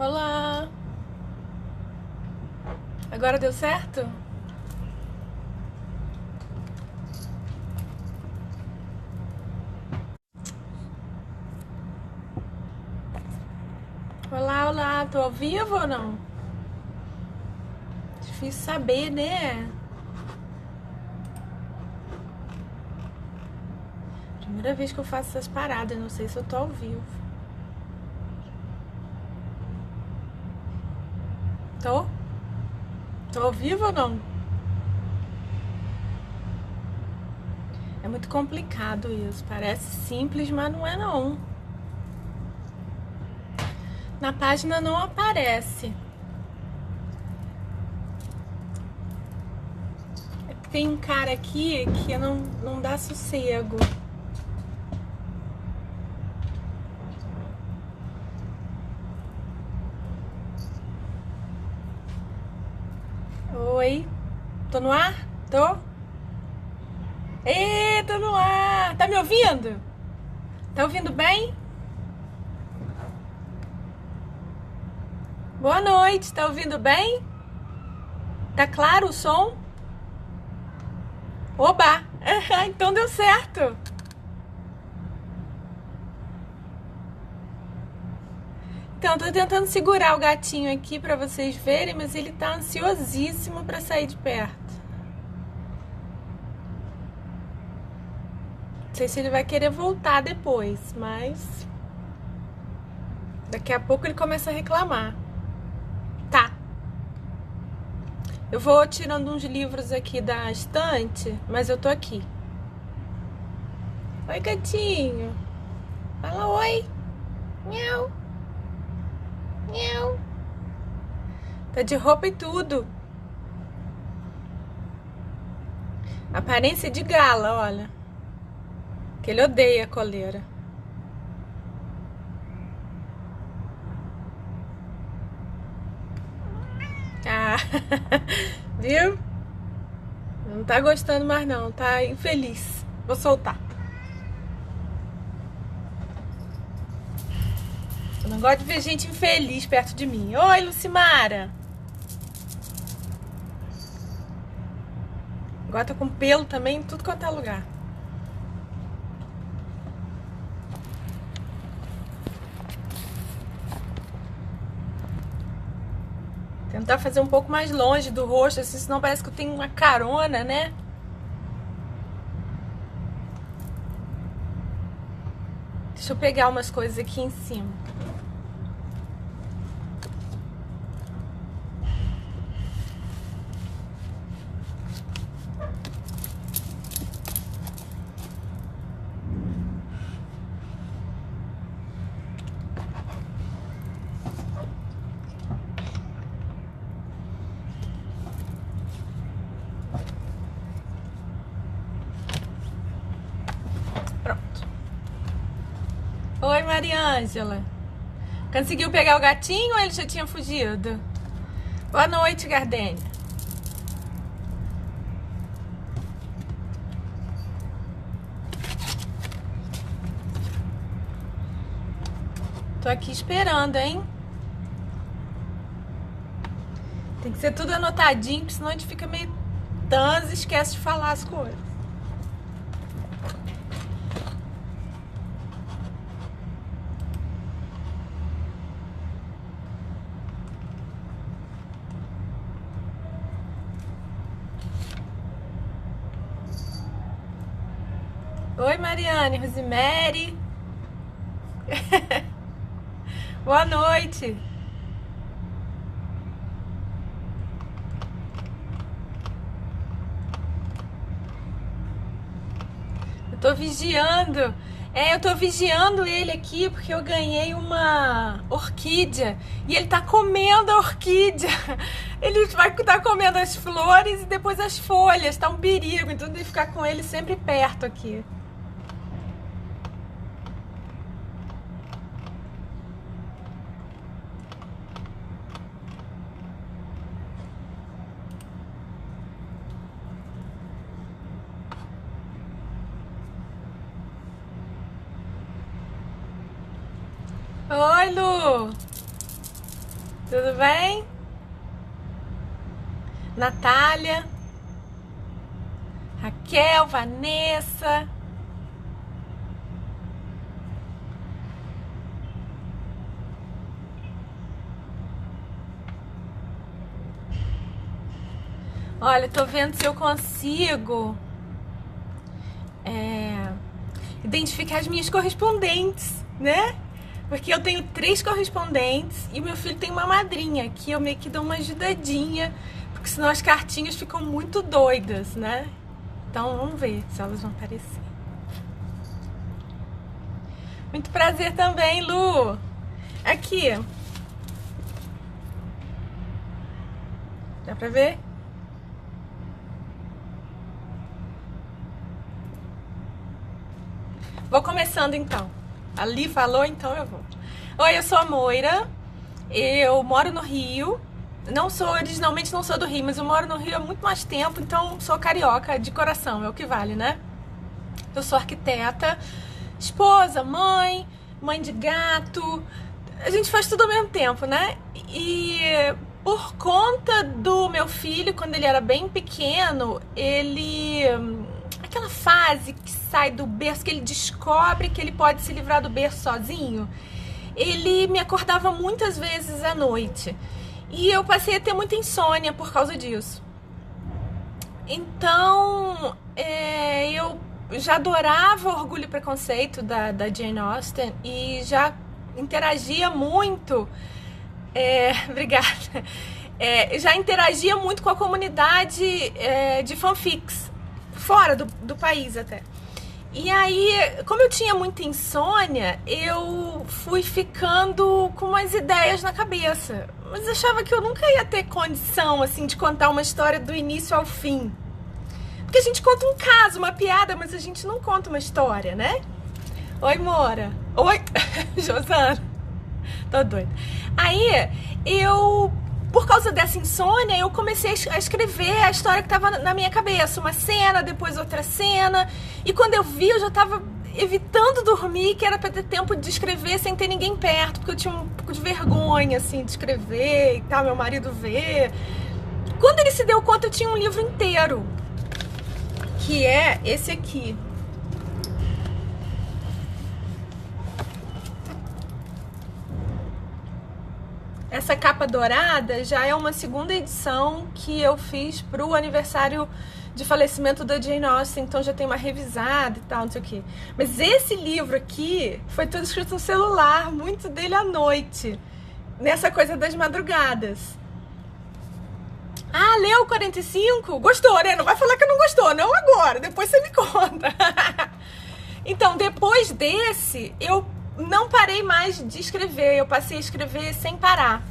Olá! Agora deu certo? Olá, olá! Tô ao vivo ou não? Difícil saber, né? Primeira vez que eu faço essas paradas, não sei se eu tô ao vivo. Tô? Tô ao vivo ou não? É muito complicado isso. Parece simples, mas não é não. Na página não aparece. É que tem um cara aqui que não dá sossego. Oi? Tô no ar? Tô? Ê, tô no ar! Tá me ouvindo? Tá ouvindo bem? Boa noite, tá ouvindo bem? Tá claro o som? Oba! Então deu certo! Então, tô tentando segurar o gatinho aqui pra vocês verem, mas ele tá ansiosíssimo pra sair de perto. Não sei se ele vai querer voltar depois, mas daqui a pouco ele começa a reclamar. Tá. Eu vou tirando uns livros aqui da estante, mas eu tô aqui. Oi, gatinho. Fala oi. Miau. Miau. Tá de roupa e tudo. Aparência de gala, olha. Que ele odeia a coleira. Ah, viu? Não tá gostando mais não, tá infeliz. Vou soltar. Eu não gosto de ver gente infeliz perto de mim. Oi, Lucimara. Agora tá com pelo também em tudo quanto é lugar. Tentar fazer um pouco mais longe do rosto, assim, senão parece que eu tenho uma carona, né? Deixa eu pegar umas coisas aqui em cima. Pronto. Oi, Mariângela. Conseguiu pegar o gatinho ou ele já tinha fugido? Boa noite, Gardênia. Tô aqui esperando, hein? Tem que ser tudo anotadinho, porque senão a gente fica meio tanso e esquece de falar as coisas. Oi, Mariane, Rosemary. Boa noite. Eu tô vigiando. Eu tô vigiando ele aqui porque eu ganhei uma orquídea e ele tá comendo a orquídea. Ele vai estar comendo as flores e depois as folhas. Tá um perigo, então tem que ficar com ele sempre perto aqui. Oi, Lu! Tudo bem? Natália, Raquel, Vanessa. Olha, tô vendo se eu consigo identificar as minhas correspondentes, né? Porque eu tenho 3 correspondentes e o meu filho tem uma madrinha que eu meio que dou uma ajudadinha, porque senão as cartinhas ficam muito doidas, né? Então vamos ver se elas vão aparecer. Muito prazer também, Lu. Aqui. Dá pra ver? Vou começando então. Ali falou, então eu vou. Oi, eu sou a Moira. Eu moro no Rio. Originalmente não sou do Rio, mas eu moro no Rio há muito mais tempo, então sou carioca de coração, é o que vale, né? Eu sou arquiteta, esposa, mãe de gato. A gente faz tudo ao mesmo tempo, né? E por conta do meu filho, quando ele era bem pequeno, aquela fase que sai do berço, que ele descobre que ele pode se livrar do berço sozinho, ele me acordava muitas vezes à noite. E eu passei a ter muita insônia por causa disso. Então, eu já adorava Orgulho e Preconceito da Jane Austen e já interagia muito. Obrigada. Já interagia muito com a comunidade de fanfics, fora do país até. E aí, como eu tinha muita insônia, eu fui ficando com umas ideias na cabeça. Mas achava que eu nunca ia ter condição, assim, de contar uma história do início ao fim. Porque a gente conta um caso, uma piada, mas a gente não conta uma história, né? Oi, Mora. Oi, Josana. Tô doida. Aí, por causa dessa insônia, eu comecei a escrever a história que estava na minha cabeça. Uma cena, depois outra cena. E quando eu vi, eu já estava evitando dormir, que era para ter tempo de escrever sem ter ninguém perto, porque eu tinha um pouco de vergonha, assim, de escrever e tal, meu marido ver. Quando ele se deu conta, eu tinha um livro inteiro, que é esse aqui. Essa capa dourada já é uma segunda edição que eu fiz pro aniversário de falecimento da Jane Austen, então já tem uma revisada e tal, não sei o quê. Mas esse livro aqui foi todo escrito no celular, muito dele à noite, nessa coisa das madrugadas. Ah, leu 45? Gostou, né? Não vai falar que não gostou, não agora, depois você me conta. Então, depois desse, eu não parei mais de escrever, eu passei a escrever sem parar.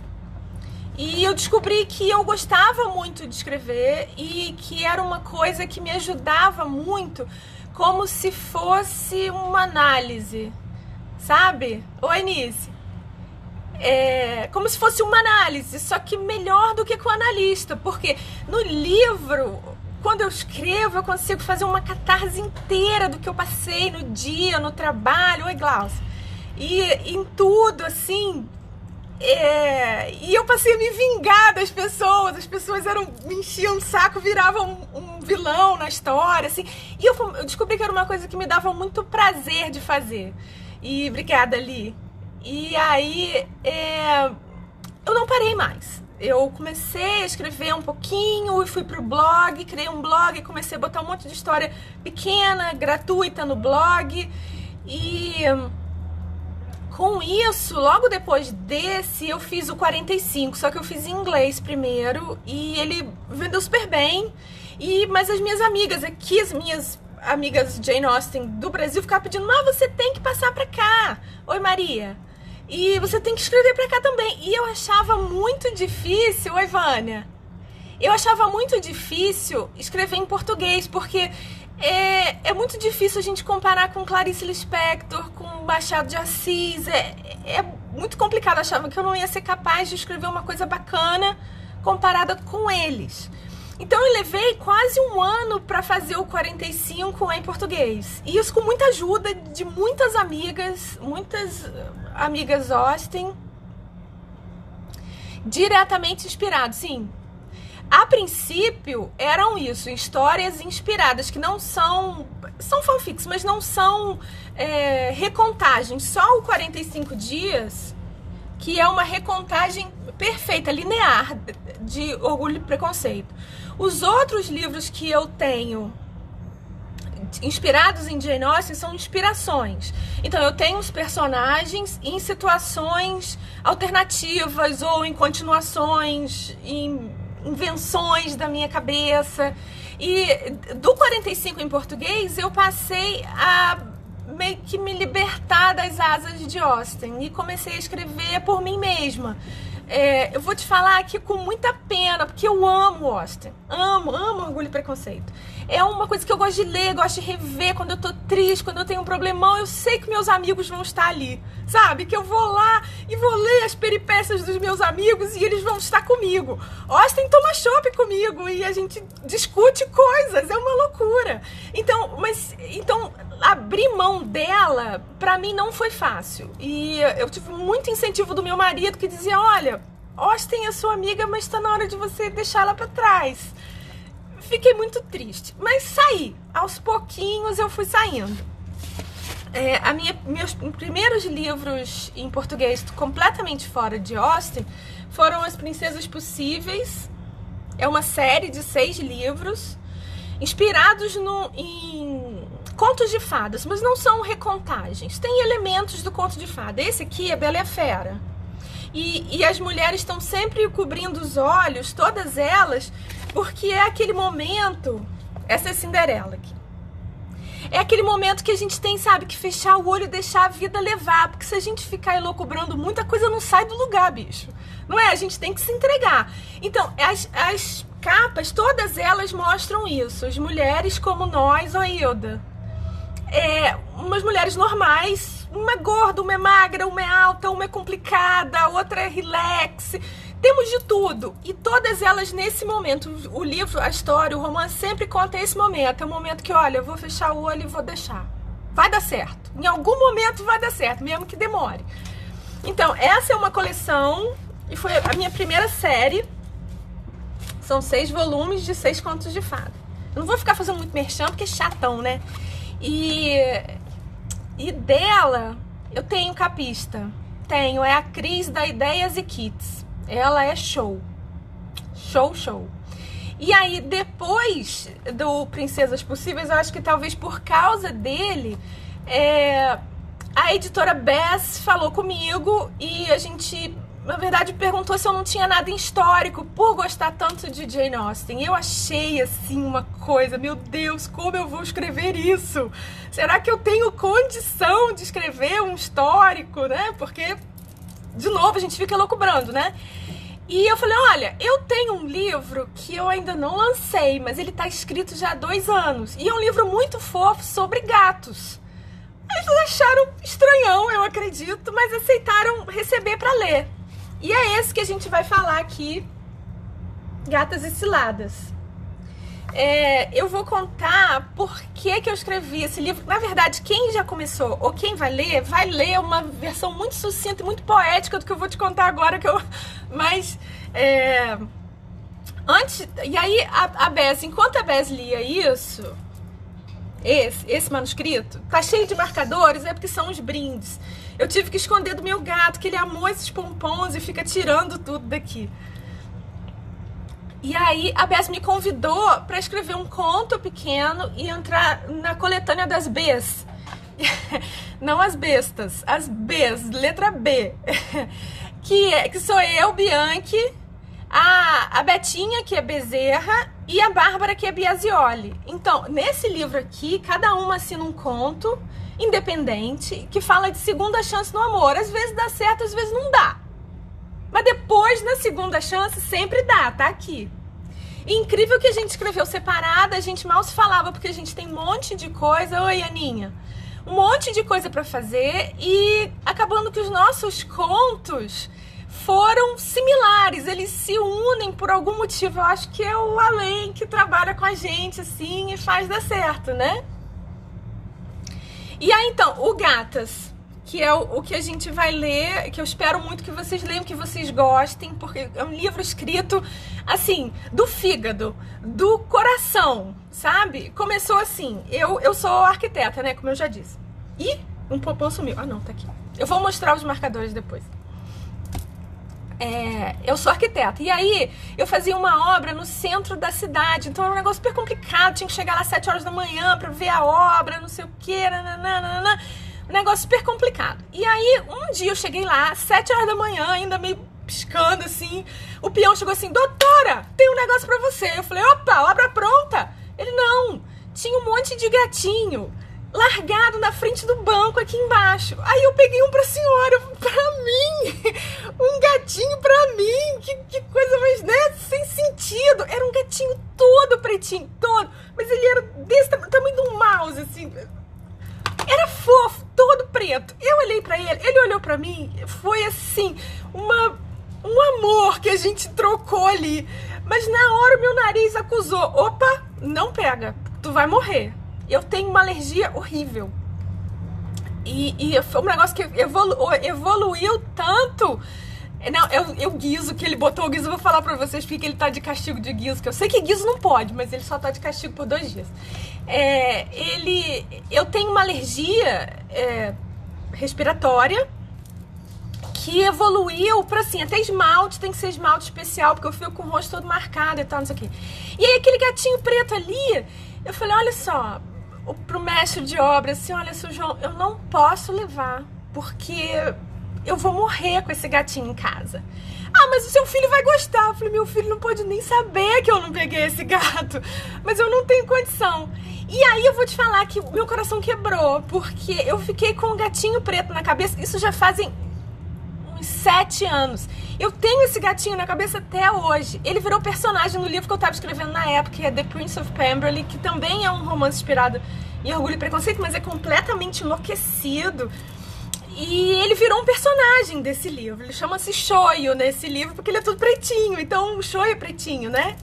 E eu descobri que eu gostava muito de escrever e que era uma coisa que me ajudava muito, como se fosse uma análise, sabe? Oi, Nice. Como se fosse uma análise, só que melhor do que com o analista, porque no livro, quando eu escrevo, eu consigo fazer uma catarse inteira do que eu passei no dia, no trabalho. Oi, Glaucia. E em tudo, assim, e eu passei a me vingar das pessoas. As pessoas me enchiam o saco, viravam um vilão na história, assim. E eu descobri que era uma coisa que me dava muito prazer de fazer. E obrigada, Li. E aí, eu não parei mais. Eu comecei a escrever um pouquinho e fui pro blog, criei um blog, comecei a botar um monte de história pequena, gratuita no blog. E com isso, logo depois desse, eu fiz o 45, só que eu fiz em inglês primeiro e ele vendeu super bem. Mas as minhas amigas aqui, as minhas amigas Jane Austen do Brasil, ficavam pedindo: mas você tem que passar pra cá. Oi, Maria. E você tem que escrever pra cá também. E eu achava muito difícil. Oi, Vânia. Eu achava muito difícil escrever em português, porque é muito difícil a gente comparar com Clarice Lispector, com Machado de Assis. É muito complicado. Eu achava que eu não ia ser capaz de escrever uma coisa bacana comparada com eles. Então eu levei quase um ano para fazer o 45 em português. E isso com muita ajuda de muitas amigas Austen. Diretamente inspirado, sim. A princípio, eram isso, histórias inspiradas, que não são fanfics, mas não são recontagens. Só o 45 Dias, que é uma recontagem perfeita, linear, de Orgulho e Preconceito. Os outros livros que eu tenho inspirados em Jane Austen são inspirações. Então eu tenho os personagens em situações alternativas ou em continuações, em invenções da minha cabeça. E do 45 em português eu passei a meio que me libertar das asas de Austen e comecei a escrever por mim mesma. Eu vou te falar aqui com muita pena, porque eu amo Austen, amo Orgulho e Preconceito. É uma coisa que eu gosto de ler, gosto de rever quando eu tô triste, quando eu tenho um problemão. Eu sei que meus amigos vão estar ali, sabe? Que eu vou lá e vou ler as peripécias dos meus amigos e eles vão estar comigo. Austen toma chopp comigo e a gente discute coisas, é uma loucura. Então, abrir mão dela, pra mim, não foi fácil. E eu tive muito incentivo do meu marido, que dizia, olha, Austen é sua amiga, mas tá na hora de você deixá-la pra trás. Fiquei muito triste, mas saí. Aos pouquinhos eu fui saindo. Meus primeiros livros em português completamente fora de Austen foram As Princesas Possíveis. É uma série de 6 livros inspirados em contos de fadas, mas não são recontagens. Tem elementos do conto de fada. Esse aqui é Bela e a Fera. E as mulheres estão sempre cobrindo os olhos, todas elas, porque é aquele momento... Essa é Cinderela aqui. É aquele momento que a gente tem, sabe, que fechar o olho e deixar a vida levar. Porque se a gente ficar elocubrando, muita coisa não sai do lugar, bicho. Não é? A gente tem que se entregar. Então, as capas, todas elas mostram isso. As mulheres como nós, ó Hilda. Umas mulheres normais... Uma é gorda, uma é magra, uma é alta, uma é complicada, a outra é relax. Temos de tudo. E todas elas nesse momento. O livro, a história, o romance sempre conta esse momento. É o momento que, olha, eu vou fechar o olho e vou deixar. Vai dar certo. Em algum momento vai dar certo, mesmo que demore. Então, essa é uma coleção e foi a minha primeira série. São 6 volumes de 6 contos de fada. Eu não vou ficar fazendo muito merchan, porque é chatão, né? E dela, eu tenho capista. É a Cris da Ideias e Kits. Ela é show. Show. E aí, depois do Princesas Possíveis, eu acho que talvez por causa dele, a editora Bess falou comigo e a gente, na verdade, perguntou se eu não tinha nada em histórico por gostar tanto de Jane Austen. E eu achei, assim, uma coisa, meu Deus, como eu vou escrever isso? Será que eu tenho condição de escrever um histórico, né? Porque, de novo, a gente fica elucubrando, né? E eu falei, olha, eu tenho um livro que eu ainda não lancei, mas ele tá escrito já há 2 anos. E é um livro muito fofo sobre gatos. Eles acharam estranhão, eu acredito, mas aceitaram receber para ler. E é esse que a gente vai falar aqui, Gatas e Ciladas. Eu vou contar por que eu escrevi esse livro. Na verdade, quem já começou ou quem vai ler uma versão muito sucinta e muito poética do que eu vou te contar agora. Antes, e aí a Bess, enquanto a Bess lia isso, esse manuscrito, tá cheio de marcadores, porque são os brindes. Eu tive que esconder do meu gato, que ele amou esses pompons e fica tirando tudo daqui. E aí a Bess me convidou para escrever um conto pequeno e entrar na coletânea das Bs. Não as bestas, as Bs, letra B. que sou eu, Bianchi, a Betinha, que é Bezerra, e a Bárbara, que é Biasioli. Então, nesse livro aqui, cada uma assina um conto independente que fala de segunda chance no amor. Às vezes dá certo, às vezes não dá. Mas depois, na segunda chance, sempre dá, tá aqui. E incrível que a gente escreveu separada, a gente mal se falava, porque a gente tem um monte de coisa. Oi, Aninha. Um monte de coisa pra fazer e acabando que os nossos contos foram similares, eles se unem por algum motivo. Eu acho que é o além que trabalha com a gente, assim, e faz dar certo, né? E aí, então, o Gatas, que é o que a gente vai ler, que eu espero muito que vocês leiam, que vocês gostem, porque é um livro escrito, assim, do fígado, do coração, sabe? Começou assim, eu sou arquiteta, né, como eu já disse. E um popô sumiu. Ah, não, tá aqui. Eu vou mostrar os marcadores depois. Eu sou arquiteta. E aí, eu fazia uma obra no centro da cidade. Então, era um negócio super complicado. Tinha que chegar lá às 7 horas da manhã pra ver a obra, não sei o quê. Nananana. Um negócio super complicado. E aí, um dia eu cheguei lá, às 7 horas da manhã, ainda meio piscando, assim. O peão chegou assim, doutora, tem um negócio pra você. Eu falei, opa, obra pronta. Ele, não. Tinha um monte de gatinho largado na frente do banco aqui embaixo. Aí eu peguei um pra senhora, pra mim, um gatinho pra mim, que coisa mais, né, sem sentido. Era um gatinho todo pretinho, todo, mas ele era desse tamanho de um mouse, assim, era fofo, todo preto. Eu olhei pra ele olhou pra mim, foi assim, um amor que a gente trocou ali, mas na hora o meu nariz acusou, opa, não pega, tu vai morrer. Eu tenho uma alergia horrível. E foi um negócio que evoluiu tanto. Não, o guiso, que ele botou o guiso, eu vou falar pra vocês porque ele tá de castigo de guiso, que eu sei que guiso não pode, mas ele só tá de castigo por 2 dias. Eu tenho uma alergia respiratória que evoluiu pra, assim, até esmalte tem que ser esmalte especial, porque eu fico com o rosto todo marcado e tal, não sei o quê. E aí aquele gatinho preto ali, eu falei, olha só, pro mestre de obra, assim, olha, seu João, eu não posso levar, porque eu vou morrer com esse gatinho em casa. Ah, mas o seu filho vai gostar. Eu falei, meu filho não pode nem saber que eu não peguei esse gato, mas eu não tenho condição. E aí eu vou te falar que meu coração quebrou, porque eu fiquei com um gatinho preto na cabeça, isso já fazem uns 7 anos. Eu tenho esse gatinho na cabeça até hoje. Ele virou personagem no livro que eu estava escrevendo na época, que é The Prince of Pemberley, que também é um romance inspirado em Orgulho e Preconceito, mas é completamente enlouquecido. E ele virou um personagem desse livro. Ele chama-se Shoyo nesse livro, porque ele é tudo pretinho. Então o Shoyo é pretinho, né?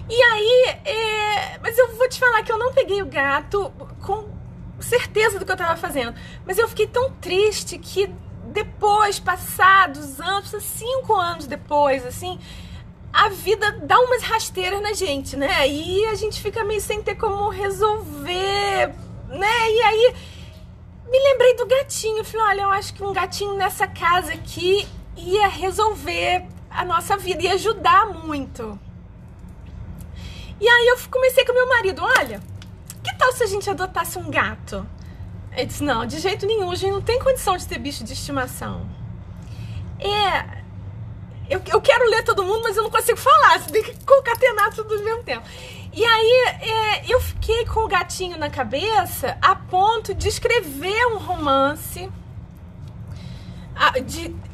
E aí, mas eu vou te falar que eu não peguei o gato com certeza do que eu estava fazendo. Mas eu fiquei tão triste que depois, passados anos, 5 anos depois, assim, a vida dá umas rasteiras na gente, né? E a gente fica meio sem ter como resolver, né? E aí, me lembrei do gatinho. Eu falei, olha, eu acho que um gatinho nessa casa aqui ia resolver a nossa vida, ia ajudar muito. E aí eu comecei com meu marido, olha, que tal se a gente adotasse um gato? Ele disse, não, de jeito nenhum, a gente não tem condição de ter bicho de estimação. Eu quero ler todo mundo, mas eu não consigo falar, você tem que concatenar tudo ao mesmo tempo. E aí eu fiquei com o gatinho na cabeça a ponto de escrever um romance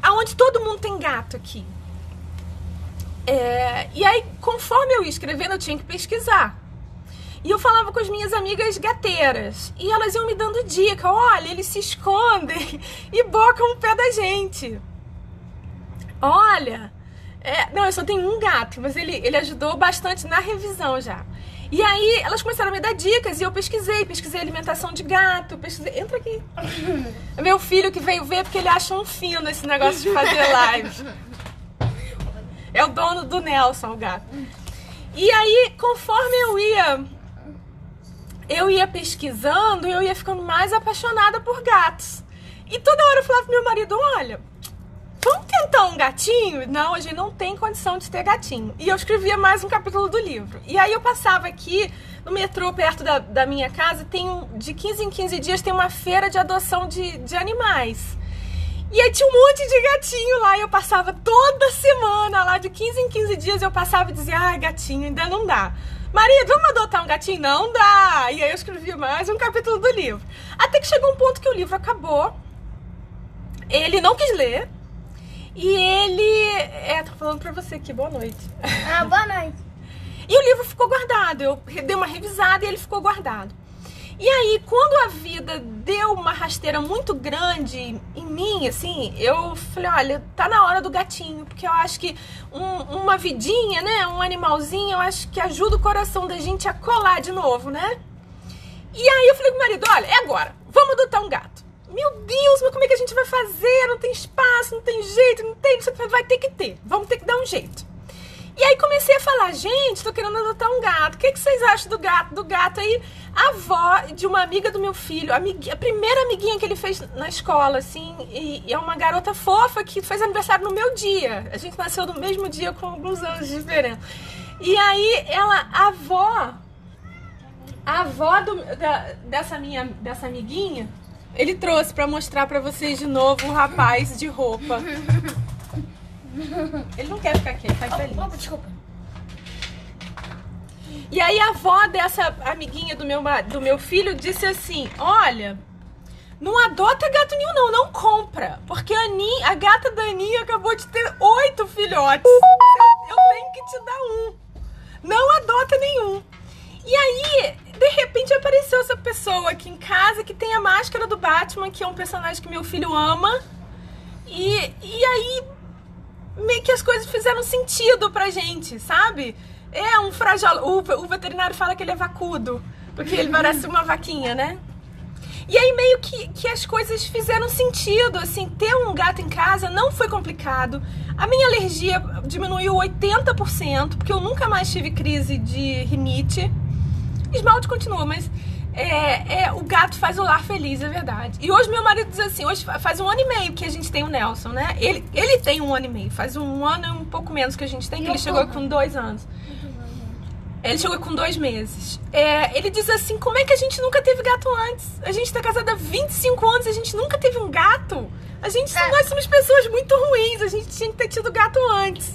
onde todo mundo tem gato aqui. E aí, conforme eu ia escrevendo, eu tinha que pesquisar. E eu falava com as minhas amigas gateiras. E elas iam me dando dica. Olha, eles se escondem e bocam o pé da gente. Olha... não, eu só tenho um gato, mas ele ajudou bastante na revisão já. E aí, elas começaram a me dar dicas e eu pesquisei alimentação de gato, Entra aqui. É meu filho que veio ver porque ele acha um fino esse negócio de fazer live. É o dono do Nelson, o gato. E aí, conforme eu ia pesquisando, eu ia ficando mais apaixonada por gatos. E toda hora eu falava pro meu marido, olha, vamos tentar um gatinho? Não, a gente não tem condição de ter gatinho. E eu escrevia mais um capítulo do livro. E aí eu passava aqui no metrô, perto da minha casa, de 15 em 15 dias tem uma feira de adoção de animais. E aí tinha um monte de gatinho lá, e eu passava toda semana lá, de 15 em 15 dias eu passava e dizia, ai, gatinho, ainda não dá. Marido, vamos adotar um gatinho? Não dá! E aí eu escrevi mais um capítulo do livro. Até que chegou um ponto que o livro acabou, ele não quis ler, e ele... tô falando pra você aqui, boa noite. Boa noite. E o livro ficou guardado, eu dei uma revisada e ele ficou guardado. E aí, quando a vida deu uma rasteira muito grande em mim, assim, eu falei, olha, tá na hora do gatinho, porque eu acho que uma vidinha, né, um animalzinho, eu acho que ajuda o coração da gente a colar de novo, né? E aí eu falei com o marido, olha, é agora, vamos adotar um gato. meu Deus, mas como é que a gente vai fazer? Não tem espaço, não tem jeito, não tem... Vai ter que ter, vamos ter que dar um jeito. E aí comecei a falar, gente, tô querendo adotar um gato. O que vocês acham do gato? Do gato aí, a avó de uma amiga do meu filho, a primeira amiguinha que ele fez na escola, assim, e é uma garota fofa que fez aniversário no meu dia. A gente nasceu no mesmo dia com alguns anos de diferença. E aí ela, a avó dessa amiguinha, ele trouxe pra mostrar pra vocês de novo o rapaz de roupa. Ele não quer ficar aqui, ele tá feliz. Opa, desculpa. E aí a avó dessa amiguinha do meu filho disse assim, olha, não adota gato nenhum não compra. Porque a gata da Aninha acabou de ter 8 filhotes. Eu tenho que te dar um. Não adota nenhum. E aí, de repente apareceu essa pessoa aqui em casa que tem a máscara do Batman, que é um personagem que meu filho ama. E aí... meio que as coisas fizeram sentido pra gente, sabe? É um frajola. O veterinário fala que ele é vacudo, porque ele parece uma vaquinha, né? E aí meio que as coisas fizeram sentido, assim, ter um gato em casa não foi complicado. A minha alergia diminuiu 80%, porque eu nunca mais tive crise de rinite. Esmalte continua, mas... o gato faz o lar feliz, é verdade. E hoje meu marido diz assim, hoje faz 1 ano e meio que a gente tem o Nelson, né? Ele tem 1 ano e meio, faz 1 ano e um pouco menos que a gente tem, que ele chegou com 2 anos. Ele chegou com 2 meses. Ele diz assim, como é que a gente nunca teve gato antes? A gente tá casada há 25 anos e a gente nunca teve um gato? Nós somos pessoas muito ruins, a gente tinha que ter tido gato antes.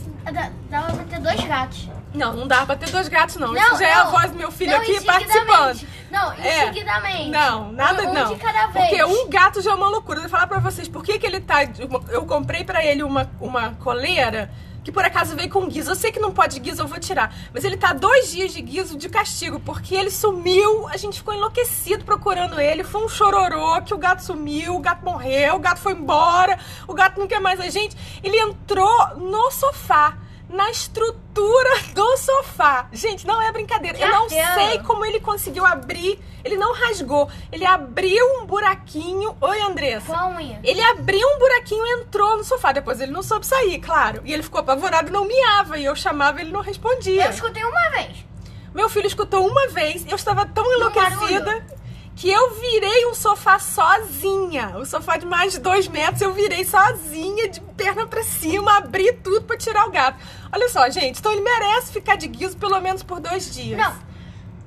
Dava pra ter 2 gatos. Não dá pra ter 2 gatos, não. Isso já é a voz do meu filho aqui participando. Não, seguidamente. Não, nada não. Um de cada vez. Porque um gato já é uma loucura. Eu vou falar pra vocês por que ele tá... Eu comprei pra ele uma coleira que por acaso veio com guiso. Eu sei que não pode guiso, eu vou tirar. Mas ele tá 2 dias de guiso de castigo, porque ele sumiu, a gente ficou enlouquecido procurando ele. Foi um chororô que o gato sumiu, o gato morreu, o gato foi embora, o gato não quer mais a gente. Ele entrou no sofá, na estrutura do sofá. Gente, não é brincadeira. Eu não sei como ele conseguiu abrir. Ele não rasgou. Ele abriu um buraquinho. Oi, Andressa. Com a unha. Ele abriu um buraquinho e entrou no sofá. Depois ele não soube sair, claro. E ele ficou apavorado e não miava. E eu chamava e ele não respondia. Eu escutei uma vez. Meu filho escutou uma vez. Eu estava tão enlouquecida que eu virei um sofá sozinha. O sofá de mais de 2 metros, eu virei sozinha, de perna pra cima, abri tudo pra tirar o gato. Olha só, gente, então ele merece ficar de guiso pelo menos por 2 dias.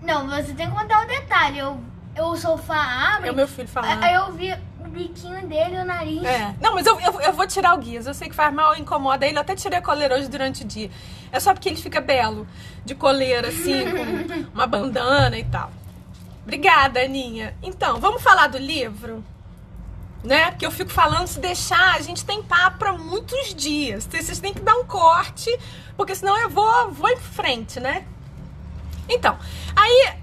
Não, você tem que contar o detalhe. O sofá abre... É o meu filho falando. Aí eu vi o biquinho dele e o nariz. Não, mas eu vou tirar o guiso. Eu sei que faz mal, incomoda ele. Eu até tirei a coleira hoje durante o dia. É só porque ele fica belo, de coleira, assim, com uma bandana e tal. Obrigada, Aninha. Então, vamos falar do livro? Né? Porque eu fico falando, se deixar, a gente tem papo pra muitos dias. Vocês têm que dar um corte, porque senão eu vou em frente, né? Então, aí,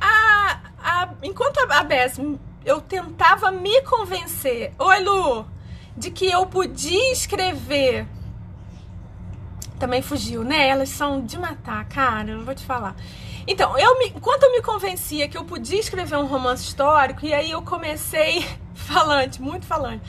enquanto a Bess, eu tentava me convencer, oi Lu, de que eu podia escrever. Também fugiu, né? Elas são de matar, cara, eu vou te falar. Então, enquanto eu me convencia que eu podia escrever um romance histórico, e aí eu comecei, muito falante,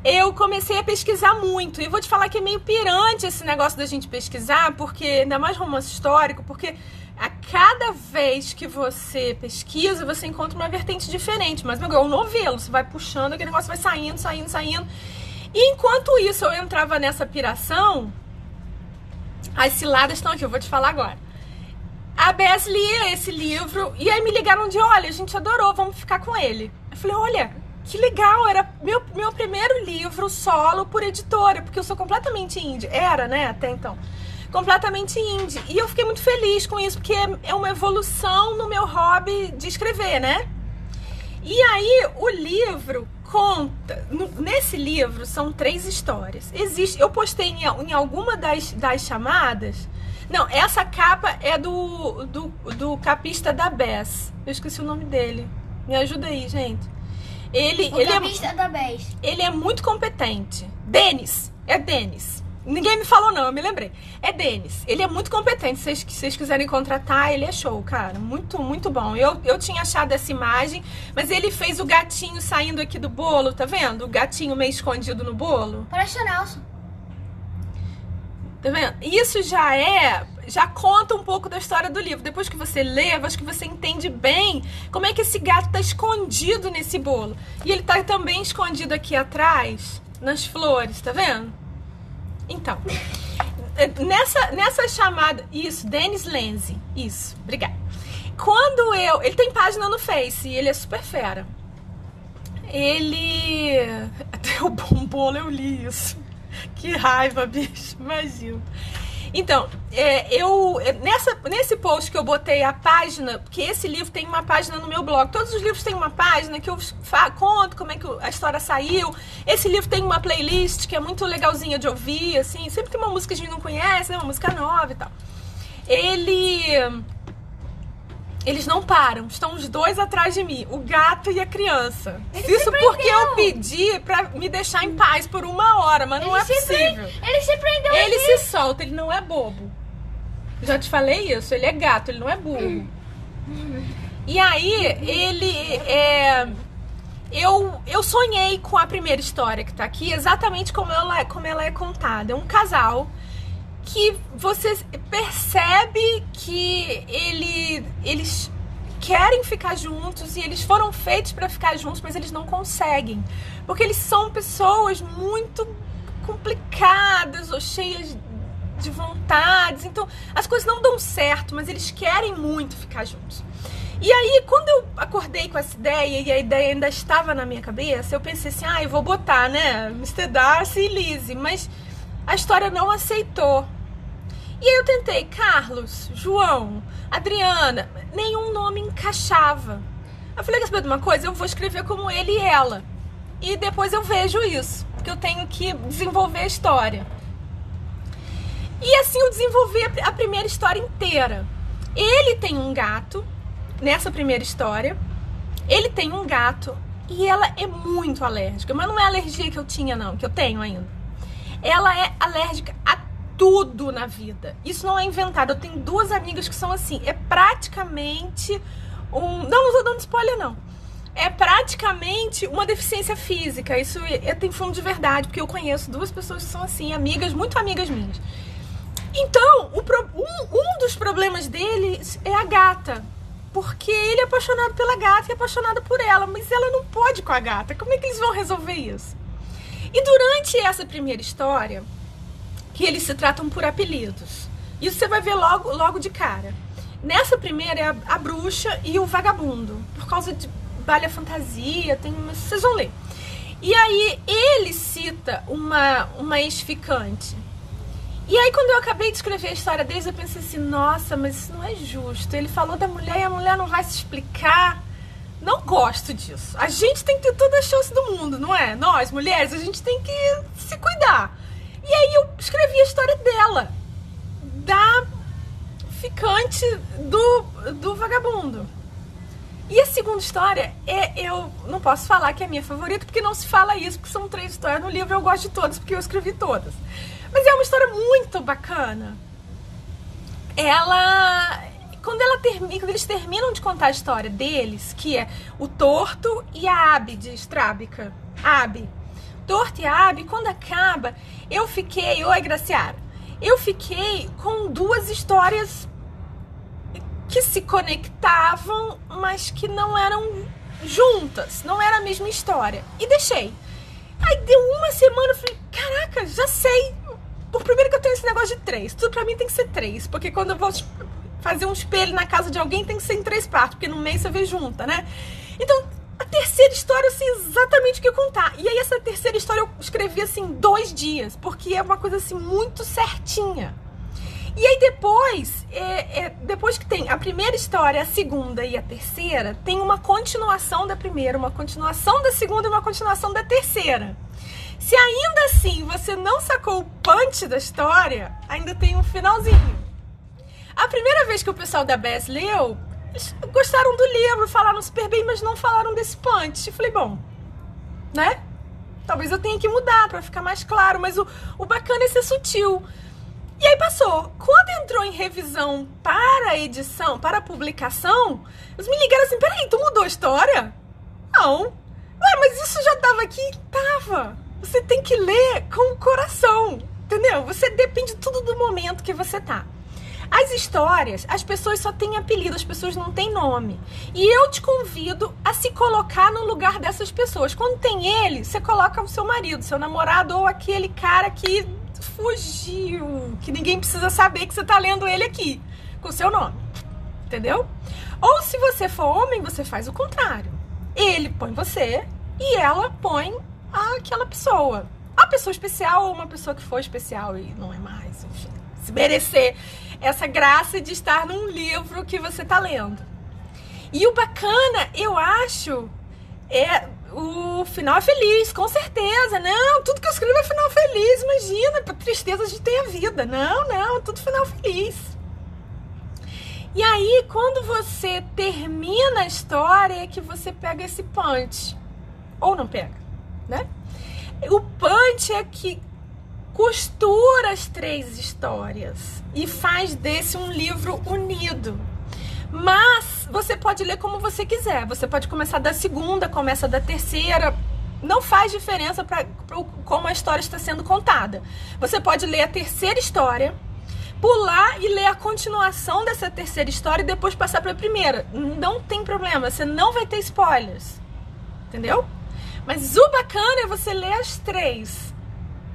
eu comecei a pesquisar muito. E vou te falar que é meio pirante esse negócio da gente pesquisar, porque ainda mais romance histórico, porque a cada vez que você pesquisa, você encontra uma vertente diferente. Mas igual um novelo, você vai puxando, aquele negócio vai saindo. E enquanto isso eu entrava nessa piração, as ciladas estão aqui, eu vou te falar agora. A Bess lia esse livro e aí me ligaram de, olha, a gente adorou, vamos ficar com ele. Eu falei, olha, que legal, era meu primeiro livro solo por editora, porque eu sou completamente indie. Era, né, até então. Completamente indie. E eu fiquei muito feliz com isso, porque é uma evolução no meu hobby de escrever, né? E aí, o livro conta... Nesse livro, são 3 histórias. Eu postei em alguma das chamadas... Não, essa capa é do capista da Bess. Eu esqueci o nome dele. Me ajuda aí, gente. O capista da Bess. Ele é muito competente. Denis. É Denis. Ninguém me falou não, eu me lembrei. É Denis. Ele é muito competente. Se vocês quiserem contratar, ele é show, cara. Muito, muito bom. Eu tinha achado essa imagem, mas ele fez o gatinho saindo aqui do bolo, tá vendo? O gatinho meio escondido no bolo. Parece o Nelson. Tá vendo? Isso já conta um pouco da história do livro. Depois que você lê, acho que você entende bem como é que esse gato tá escondido nesse bolo. E ele tá também escondido aqui atrás, nas flores, tá vendo? Então, nessa chamada... Isso, Denis Lenzi. Isso, obrigada. Ele tem página no Face e ele é super fera. Até o bolo eu li isso. Que raiva, bicho, imagina. Então, nesse post que eu botei a página, porque esse livro tem uma página no meu blog. Todos os livros têm uma página que eu conto como é que a história saiu. Esse livro tem uma playlist que é muito legalzinha de ouvir, assim. Sempre tem uma música que a gente não conhece, né? Uma música nova e tal. Eles não param, estão os dois atrás de mim, o gato e a criança. Isso porque eu pedi pra me deixar em paz por 1 hora, mas não é possível. Ele se prendeu ali. Ele se solta, ele não é bobo. Já te falei isso, ele é gato, ele não é burro. E aí, eu sonhei com a primeira história que tá aqui, exatamente como ela é contada. É um casal que você percebe que eles querem ficar juntos e eles foram feitos para ficar juntos, mas eles não conseguem. Porque eles são pessoas muito complicadas ou cheias de vontades. Então, as coisas não dão certo, mas eles querem muito ficar juntos. E aí, quando eu acordei com essa ideia, e a ideia ainda estava na minha cabeça, eu pensei assim, eu vou botar, né, Mr. Darcy e Lizzie, mas a história não aceitou. E aí eu tentei Carlos, João, Adriana, nenhum nome encaixava. Eu falei, quer saber de uma coisa? Eu vou escrever como ele e ela. E depois eu vejo isso, porque eu tenho que desenvolver a história. E assim eu desenvolvi a primeira história inteira. Ele tem um gato, nessa primeira história, ele tem um gato e ela é muito alérgica. Mas não é a alergia que eu tinha não, que eu tenho ainda. Ela é alérgica a tudo na vida. Isso não é inventado. Eu tenho 2 amigas que são assim. É praticamente não tô dando spoiler não. É praticamente uma deficiência física. Isso tem fundo de verdade, porque eu conheço 2 pessoas que são assim, amigas, muito amigas minhas. Então, um dos problemas dele é a gata. Porque ele é apaixonado pela gata e é apaixonado por ela, mas ela não pode com a gata. Como é que eles vão resolver isso? E durante essa primeira história, que eles se tratam por apelidos. Isso você vai ver logo de cara. Nessa primeira é a bruxa e o vagabundo. Por causa de Bela Fantasia, vocês vão ler. E aí ele cita uma ex-ficante. E aí quando eu acabei de escrever a história deles, eu pensei assim, nossa, mas isso não é justo. Ele falou da mulher e a mulher não vai se explicar. Não gosto disso. A gente tem que ter toda a chance do mundo, não é? Nós, mulheres, a gente tem que se cuidar. E aí eu escrevi a história dela, da ficante do vagabundo. E a segunda história, eu não posso falar que é a minha favorita, porque não se fala isso, porque são 3 histórias no livro, eu gosto de todas, porque eu escrevi todas. Mas é uma história muito bacana. Quando eles terminam de contar a história deles, que é o Torto e a Abby de Estrábica, Torto e a Abby, quando acaba, oi Graciara, eu fiquei com 2 histórias que se conectavam, mas que não eram juntas, não era a mesma história, e deixei. Aí deu 1 semana, eu falei, caraca, já sei, por primeiro que eu tenho esse negócio de 3, tudo pra mim tem que ser 3, porque quando eu vou fazer um espelho na casa de alguém tem que ser em 3 partes, porque no meio você vê junta, né? Então, a terceira história eu sei exatamente o que contar. E aí essa terceira história eu escrevi assim 2 dias, porque é uma coisa assim muito certinha. E aí depois que tem a primeira história, a segunda e a terceira, tem uma continuação da primeira, uma continuação da segunda e uma continuação da terceira. Se ainda assim você não sacou o punch da história, ainda tem um finalzinho. A primeira vez que o pessoal da BES leu, eles gostaram do livro, falaram super bem, mas não falaram desse punch. Eu falei, bom, né? Talvez eu tenha que mudar pra ficar mais claro, mas o bacana é ser sutil. E aí passou. Quando entrou em revisão para a edição, para a publicação, eles me ligaram assim, peraí, tu mudou a história? Não. Ué, mas isso já tava aqui? Tava. Você tem que ler com o coração, entendeu? Você depende tudo do momento que você tá. As histórias, as pessoas só têm apelido, as pessoas não têm nome. E eu te convido a se colocar no lugar dessas pessoas. Quando tem ele, você coloca o seu marido, seu namorado ou aquele cara que fugiu, que ninguém precisa saber que você tá lendo ele aqui, com o seu nome. Entendeu? Ou se você for homem, você faz o contrário. Ele põe você e ela põe aquela pessoa. A pessoa especial ou uma pessoa que foi especial e não é mais, enfim. Se merecer essa graça de estar num livro que você tá lendo. E o bacana, eu acho, o final é feliz, com certeza. Não, tudo que eu escrevo é final feliz, imagina, pra tristeza a gente tem a vida. Não, tudo final feliz. E aí, quando você termina a história, é que você pega esse punch. Ou não pega, né? O punch é que costura as 3 histórias e faz desse um livro unido. Mas você pode ler como você quiser. Você pode começar da segunda, começa da terceira. Não faz diferença para como a história está sendo contada. Você pode ler a terceira história, pular e ler a continuação dessa terceira história e depois passar para a primeira. Não tem problema, você não vai ter spoilers. Entendeu? Mas o bacana é você ler as 3.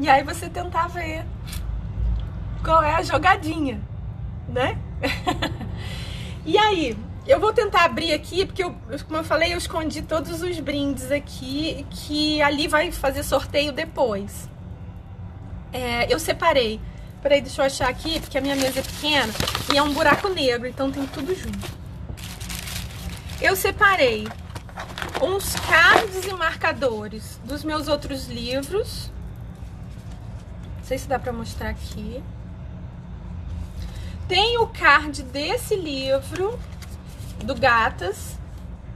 E aí você tentar ver qual é a jogadinha, né? E aí, eu vou tentar abrir aqui, porque, como eu falei, eu escondi todos os brindes aqui, que ali vai fazer sorteio depois. Eu separei. Peraí, deixa eu achar aqui, porque a minha mesa é pequena e é um buraco negro, então tem tudo junto. Eu separei uns cards e marcadores dos meus outros livros. Não sei se dá pra mostrar aqui. Tem o card desse livro, do Gatas.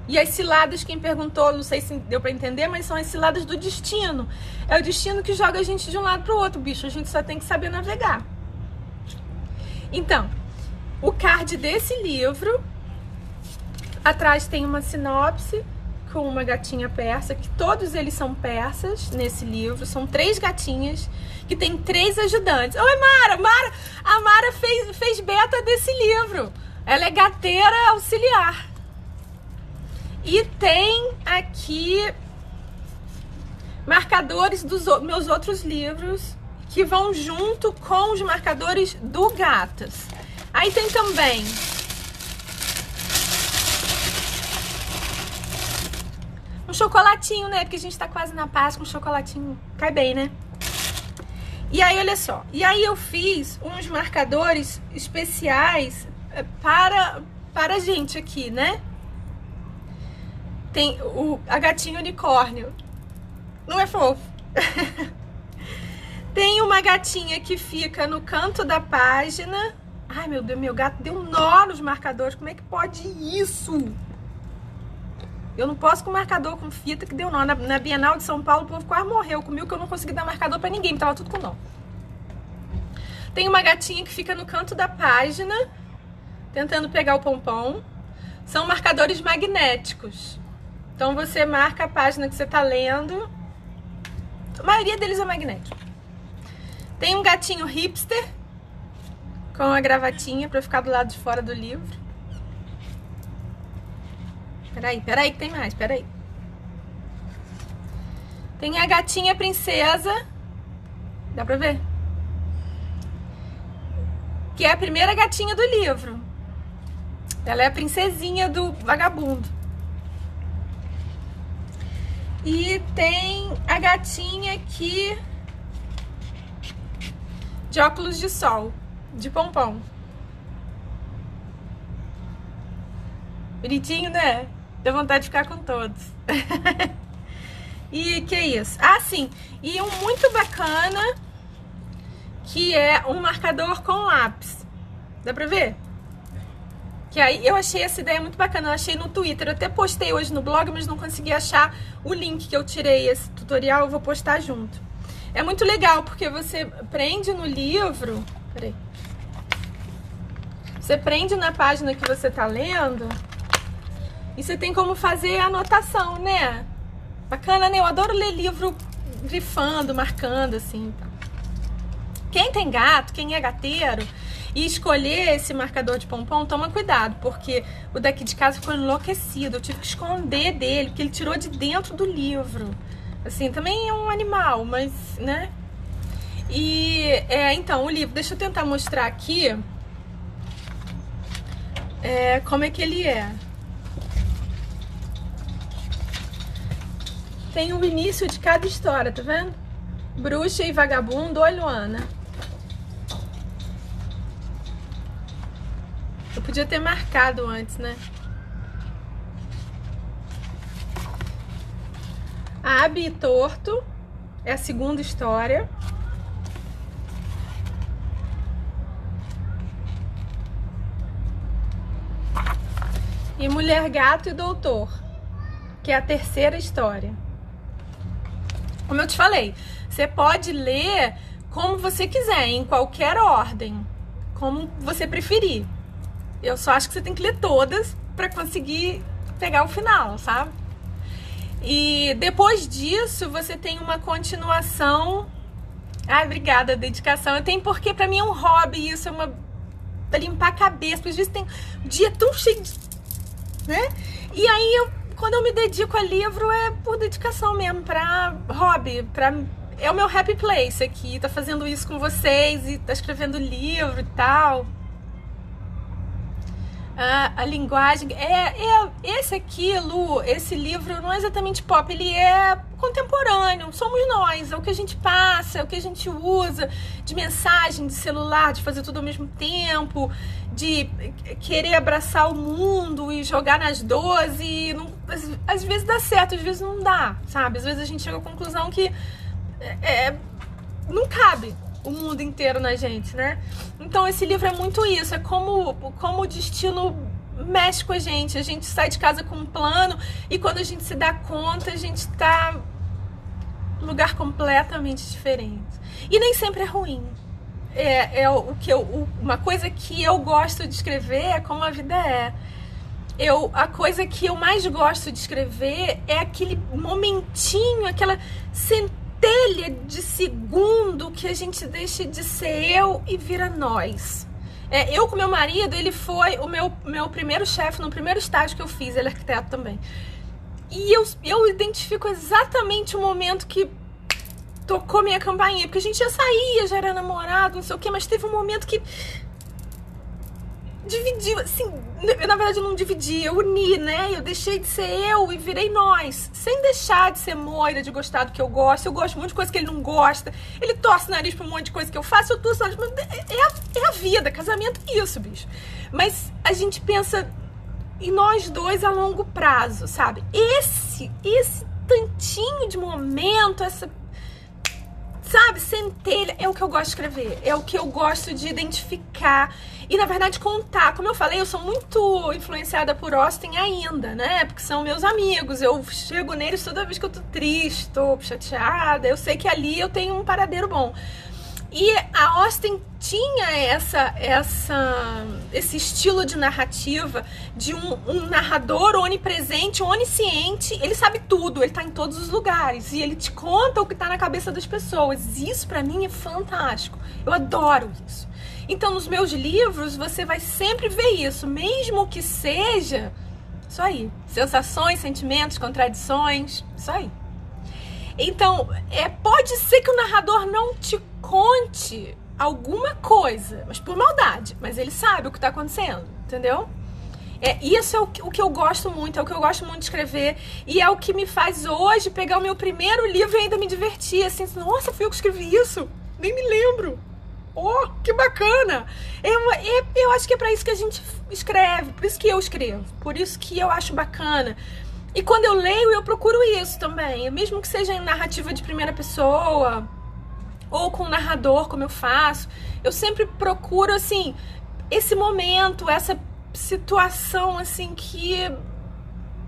E as ciladas, quem perguntou, não sei se deu pra entender, mas são as ciladas do destino. É o destino que joga a gente de um lado pro outro, bicho. A gente só tem que saber navegar. Então, o card desse livro. Atrás tem uma sinopse com uma gatinha persa, que todos eles são persas nesse livro. São 3 gatinhas que tem 3 ajudantes. Oi, Mara! A Mara fez beta desse livro. Ela é gateira auxiliar. E tem aqui marcadores dos meus outros livros que vão junto com os marcadores do Gatas. Aí tem também um chocolatinho, né? Porque a gente tá quase na Páscoa, um chocolatinho cai bem, né? E aí, olha só. E aí eu fiz uns marcadores especiais para a gente aqui, né? Tem a gatinha unicórnio. Não é fofo? Tem uma gatinha que fica no canto da página. Ai, meu Deus, meu gato deu um nó nos marcadores. Como é que pode isso? Eu não posso com marcador com fita que deu nó. Na Bienal de São Paulo, o povo quase morreu comigo, que eu não consegui dar marcador pra ninguém, tava tudo com nó. Tem uma gatinha que fica no canto da página, tentando pegar o pompom. São marcadores magnéticos. Então você marca a página que você tá lendo. A maioria deles é magnético. Tem um gatinho hipster com a gravatinha pra ficar do lado de fora do livro. Peraí que tem mais, peraí. Tem a gatinha princesa. Dá pra ver? Que é a primeira gatinha do livro. Ela é a princesinha do vagabundo. E tem a gatinha aqui de óculos de sol, de pompom. Bonitinho, né? Deu vontade de ficar com todos. E que é isso? Ah, sim. E um muito bacana, que é um marcador com lápis. Dá pra ver? Que aí eu achei essa ideia muito bacana, eu achei no Twitter, eu até postei hoje no blog, mas não consegui achar o link que eu tirei esse tutorial, eu vou postar junto. É muito legal, porque você prende no livro, peraí, você prende na página que você tá lendo e você tem como fazer anotação, né? Bacana, né? Eu adoro ler livro grifando, marcando, assim. Quem tem gato, quem é gateiro e escolher esse marcador de pompom, toma cuidado, porque o daqui de casa ficou enlouquecido. Eu tive que esconder dele, porque ele tirou de dentro do livro. Assim, também é um animal, mas, né? E, então, o livro, deixa eu tentar mostrar aqui como é que ele é. Tem o início de cada história, tá vendo? Bruxa e Vagabundo, oi Luana. Eu podia ter marcado antes, né? Abi e Torto é a segunda história. E Mulher, Gato e Doutor, que é a terceira história. Como eu te falei, você pode ler como você quiser, em qualquer ordem, como você preferir. Eu só acho que você tem que ler todas para conseguir pegar o final, sabe? E depois disso, você tem uma continuação. Ai, obrigada, dedicação. Eu tenho porque pra mim é um hobby isso, é uma pra limpar a cabeça, porque às vezes tem um dia tão cheio de, né? E aí, quando eu me dedico a livro, é por dedicação mesmo, pra hobby, é o meu happy place aqui, tá fazendo isso com vocês e tá escrevendo livro e tal. A linguagem esse aqui, Lu, esse livro não é exatamente pop, ele é contemporâneo, somos nós, é o que a gente passa, é o que a gente usa de mensagem, de celular, de fazer tudo ao mesmo tempo, de querer abraçar o mundo e jogar nas 12 e não, às vezes dá certo, às vezes não dá, sabe? Às vezes a gente chega à conclusão que não cabe o mundo inteiro na gente, né? Então esse livro é muito isso, é como o destino mexe com a gente sai de casa com um plano e quando a gente se dá conta, a gente tá num lugar completamente diferente. E nem sempre é ruim. Uma coisa que eu gosto de escrever é como a vida é. A coisa que eu mais gosto de escrever é aquele momentinho, aquela centelha de segundo que a gente deixa de ser eu e vira nós. Eu com meu marido, ele foi o meu primeiro chefe no primeiro estágio que eu fiz, ele é arquiteto também. E eu identifico exatamente o momento que tocou minha campainha, porque a gente já saía, já era namorado, não sei o que, mas teve um momento que dividiu, assim, na verdade eu não dividi, eu uni, né? Eu deixei de ser eu e virei nós, sem deixar de ser Moira, de gostar do que eu gosto muito de coisa que ele não gosta, ele torce o nariz pra um monte de coisa que eu faço, eu torço o nariz, é a vida, casamento é isso, bicho. Mas a gente pensa em nós dois a longo prazo, sabe? Esse tantinho de momento, essa, sabe, centelha, é o que eu gosto de escrever, é o que eu gosto de identificar e, na verdade, contar. Como eu falei, eu sou muito influenciada por Austen ainda, né? Porque são meus amigos, eu chego neles toda vez que eu tô triste, tô chateada, eu sei que ali eu tenho um paradeiro bom. E a Austen tinha esse estilo de narrativa de um narrador onipresente, onisciente, ele sabe tudo, ele tá em todos os lugares e ele te conta o que tá na cabeça das pessoas. Isso pra mim é fantástico, eu adoro isso. Então nos meus livros você vai sempre ver isso, mesmo que seja isso aí, sensações, sentimentos, contradições, isso aí. Então, pode ser que o narrador não te conte alguma coisa, mas por maldade, mas ele sabe o que está acontecendo, entendeu? Isso é o que eu gosto muito, é o que eu gosto muito de escrever e é o que me faz hoje pegar o meu primeiro livro e ainda me divertir, assim, nossa, fui eu que escrevi isso, nem me lembro. Oh, que bacana! Eu acho que é para isso que a gente escreve, por isso que eu escrevo, por isso que eu acho bacana. E quando eu leio, eu procuro isso também. Mesmo que seja em narrativa de primeira pessoa, ou com narrador, como eu faço, eu sempre procuro, assim, esse momento, essa situação assim que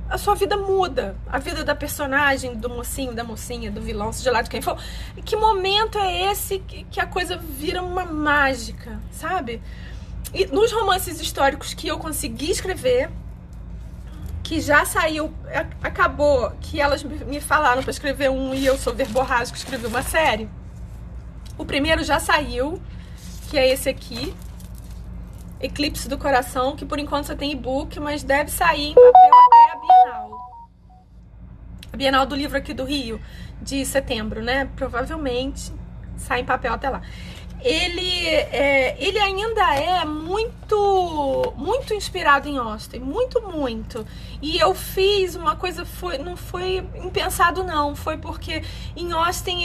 a sua vida muda, a vida da personagem, do mocinho, da mocinha, do vilão, seja lá de quem for. E que momento é esse que a coisa vira uma mágica, sabe? E nos romances históricos que eu consegui escrever, que já saiu, acabou, que elas me falaram para escrever um e eu sou verborrágico, escrevi uma série. O primeiro já saiu, que é esse aqui, Eclipse do Coração, que por enquanto só tem e-book, mas deve sair em papel até a Bienal. A Bienal do livro aqui do Rio, de setembro, né? Provavelmente sai em papel até lá. Ele ainda é muito inspirado em Austen, muito. E eu fiz uma coisa, não foi impensado não, foi porque em Austen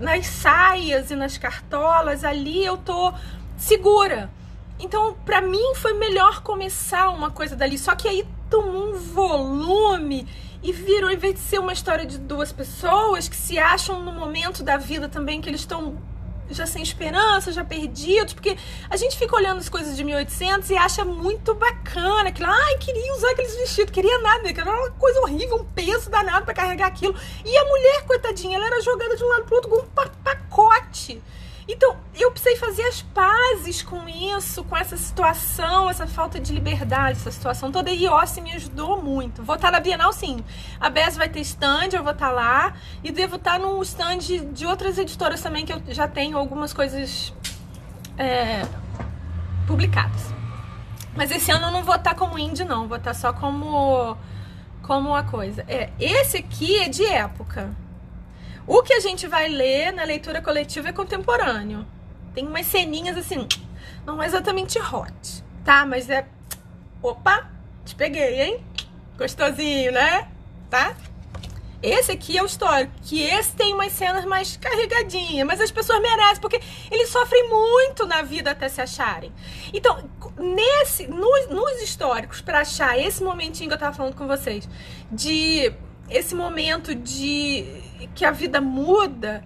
nas saias e nas cartolas, ali eu tô segura. Então, pra mim, foi melhor começar uma coisa dali. Só que aí tomou um volume e virou, em vez de ser uma história de duas pessoas que se acham no momento da vida também que eles estão já sem esperança, já perdidos, porque a gente fica olhando as coisas de 1800 e acha muito bacana aquilo. Ai, queria usar aqueles vestidos, queria nada, era uma coisa horrível, um peso danado pra carregar aquilo. E a mulher, coitadinha, ela era jogada de um lado pro outro com um pacote. Então, eu precisei fazer as pazes com isso, com essa situação, essa falta de liberdade, essa situação toda. E Austen me ajudou muito. Vou estar na Bienal, sim. A Bess vai ter stand, eu vou estar lá. E devo estar num stand de outras editoras também, que eu já tenho algumas coisas publicadas. Mas esse ano eu não vou estar como indie, não. Vou estar só como uma coisa. Esse aqui é de época. O que a gente vai ler na leitura coletiva é contemporâneo. Tem umas ceninhas assim, não é exatamente hot, tá? Mas é... Opa, te peguei, hein? Gostosinho, né? Tá? Esse aqui é o histórico, que esse tem umas cenas mais carregadinhas, mas as pessoas merecem, porque eles sofrem muito na vida até se acharem. Então, nos históricos, pra achar esse momentinho que eu tava falando com vocês, esse momento de que a vida muda,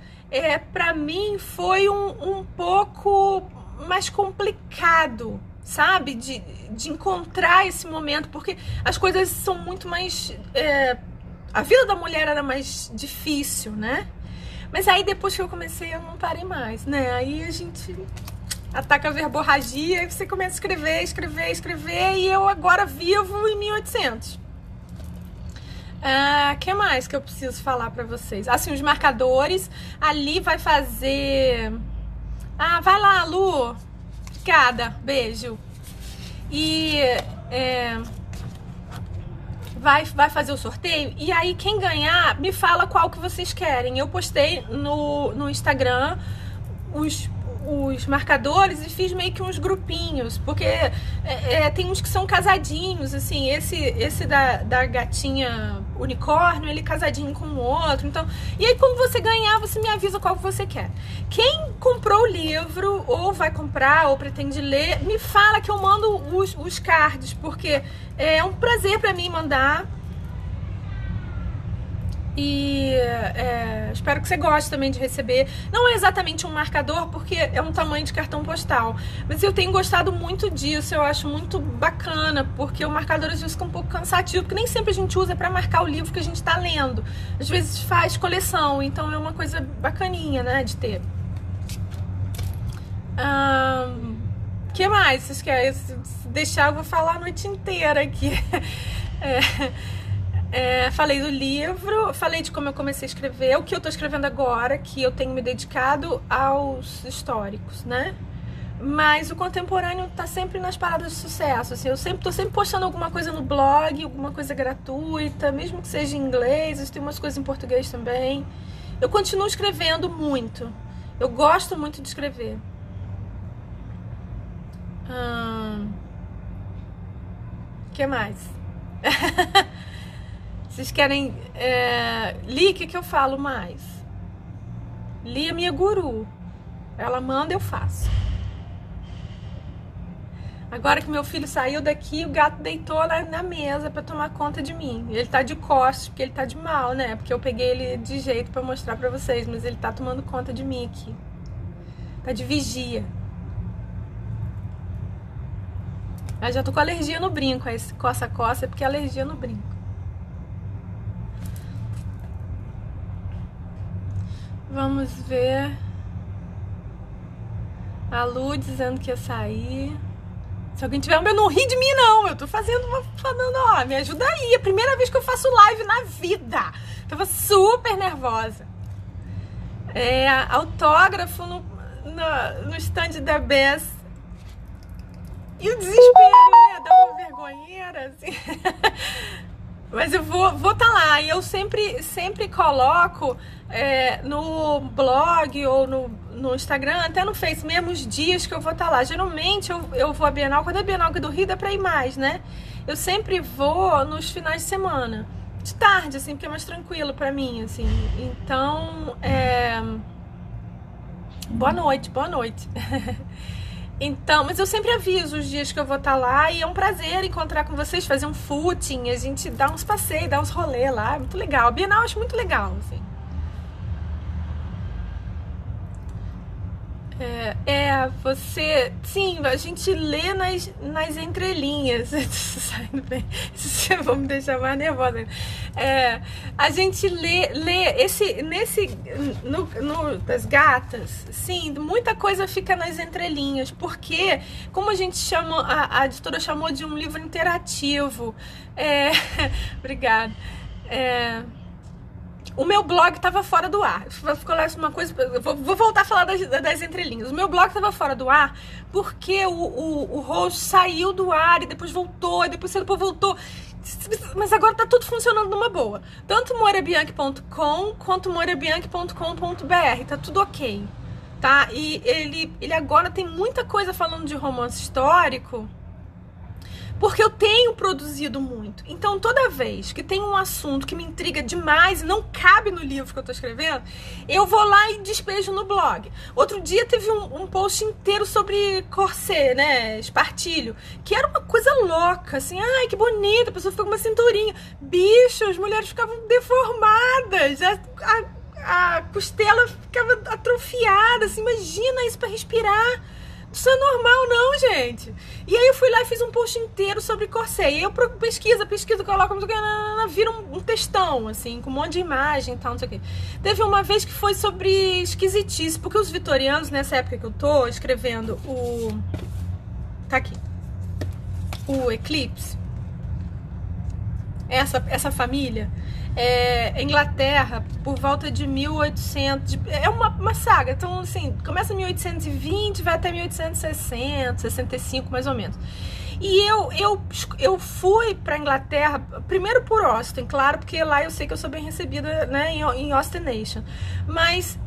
pra mim foi um pouco mais complicado, sabe? De encontrar esse momento, porque as coisas são muito mais... a vida da mulher era mais difícil, né? Mas aí depois que eu comecei, eu não parei mais, né? Aí a gente ataca a verborragia e você começa a escrever, e eu agora vivo em 1800. Que mais que eu preciso falar pra vocês? Assim, os marcadores. Ali vai fazer... vai lá, Lu. Obrigada, beijo. E vai fazer o sorteio. E aí, quem ganhar, me fala qual que vocês querem. Eu postei no Instagram os marcadores e fiz meio que uns grupinhos, porque tem uns que são casadinhos, assim, esse da gatinha unicórnio, ele casadinho com o outro, então, e aí quando você ganhar, você me avisa qual que você quer. Quem comprou o livro, ou vai comprar, ou pretende ler, me fala que eu mando os cards, porque é um prazer pra mim mandar. E espero que você goste também de receber. Não é exatamente um marcador, porque é um tamanho de cartão postal, mas eu tenho gostado muito disso. Eu acho muito bacana, porque o marcador às vezes fica um pouco cansativo, porque nem sempre a gente usa para marcar o livro que a gente está lendo. Às vezes faz coleção, então é uma coisa bacaninha, né, de ter. O que mais vocês querem? Se deixar, eu vou falar a noite inteira aqui. Falei do livro, falei de como eu comecei a escrever, o que eu tô escrevendo agora, que eu tenho me dedicado aos históricos, né? Mas o contemporâneo tá sempre nas paradas de sucesso, assim, tô sempre postando alguma coisa no blog, alguma coisa gratuita, mesmo que seja em inglês, eu tenho umas coisas em português também. Eu continuo escrevendo muito, eu gosto muito de escrever. O que mais? Vocês querem... Li, o que eu falo mais? Li, a minha guru. Ela manda, eu faço. Agora que meu filho saiu daqui, o gato deitou na mesa pra tomar conta de mim. Ele tá de costas, porque ele tá de mal, né? Porque eu peguei ele de jeito pra mostrar pra vocês, mas ele tá tomando conta de mim aqui. Tá de vigia. Eu já tô com alergia no brinco, aí esse coça-coça é porque é alergia no brinco. Vamos ver. A Lu dizendo que ia sair. Se alguém tiver... Eu não ri de mim, não. Eu tô falando, ó, me ajuda aí. É a primeira vez que eu faço live na vida. Tava super nervosa. Autógrafo no stand da Bess. E o desespero, né? Dá uma vergonheira, assim. Mas eu vou tá lá. E eu sempre coloco no blog ou no Instagram, até no Face mesmo, os dias que eu vou tá lá. Geralmente eu vou à Bienal. Quando é Bienal do Rio, dá pra ir mais, né? Eu sempre vou nos finais de semana. De tarde, assim, porque é mais tranquilo pra mim, assim. Então, boa noite. Então, mas eu sempre aviso os dias que eu vou estar lá e é um prazer encontrar com vocês, fazer um footing, a gente dá uns passeios, dá uns rolês lá, é muito legal. A Bienal eu acho muito legal, assim. Você... Sim, a gente lê nas entrelinhas. Saindo bem. Vou me deixar mais nervosa. A gente lê das gatas, sim, muita coisa fica nas entrelinhas, porque, como a gente chama, a editora chamou de um livro interativo. Obrigada. O meu blog estava fora do ar. Ficou lá uma coisa. Vou voltar a falar das entrelinhas. O meu blog estava fora do ar porque o host saiu do ar e depois voltou, e depois voltou. Mas agora tá tudo funcionando numa boa. Tanto moirabianchi.com quanto moirabianchi.com.br. Tá tudo ok. Tá? E ele agora tem muita coisa falando de romance histórico. Porque eu tenho produzido muito. Então, toda vez que tem um assunto que me intriga demais e não cabe no livro que eu tô escrevendo, eu vou lá e despejo no blog. Outro dia teve um post inteiro sobre corset, né? Espartilho. Que era uma coisa louca, assim. Ai, que bonita. A pessoa ficou com uma cinturinha. Bicho, as mulheres ficavam deformadas. A costela ficava atrofiada. Assim, imagina isso pra respirar. Isso é normal, não, gente. E aí eu fui lá e fiz um post inteiro sobre corset. E aí eu pesquiso, coloco, vira um textão, assim, com um monte de imagem e tal, não sei o quê. Teve uma vez que foi sobre esquisitice, porque os vitorianos, nessa época que eu tô escrevendo tá aqui. O Eclipse. Essa família. Inglaterra, por volta de 1800, é uma saga, então assim, começa em 1820, vai até 1860, 65 mais ou menos. E eu fui pra Inglaterra, primeiro por Austen, claro, porque lá eu sei que eu sou bem recebida, né, em Austen Nation, mas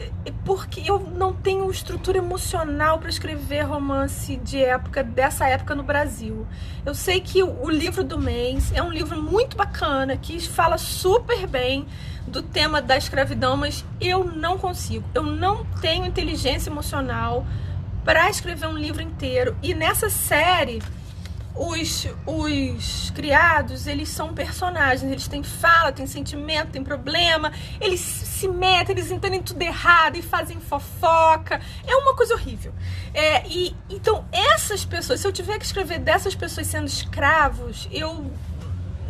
porque eu não tenho estrutura emocional para escrever romance dessa época no Brasil. Eu sei que o livro do mês é um livro muito bacana, que fala super bem do tema da escravidão, mas eu não consigo, eu não tenho inteligência emocional para escrever um livro inteiro. E nessa série os criados, eles são personagens, eles têm fala, têm sentimento, têm problema, eles se metem, eles entendem tudo errado e fazem fofoca, é uma coisa horrível. Então essas pessoas, se eu tiver que escrever dessas pessoas sendo escravos, eu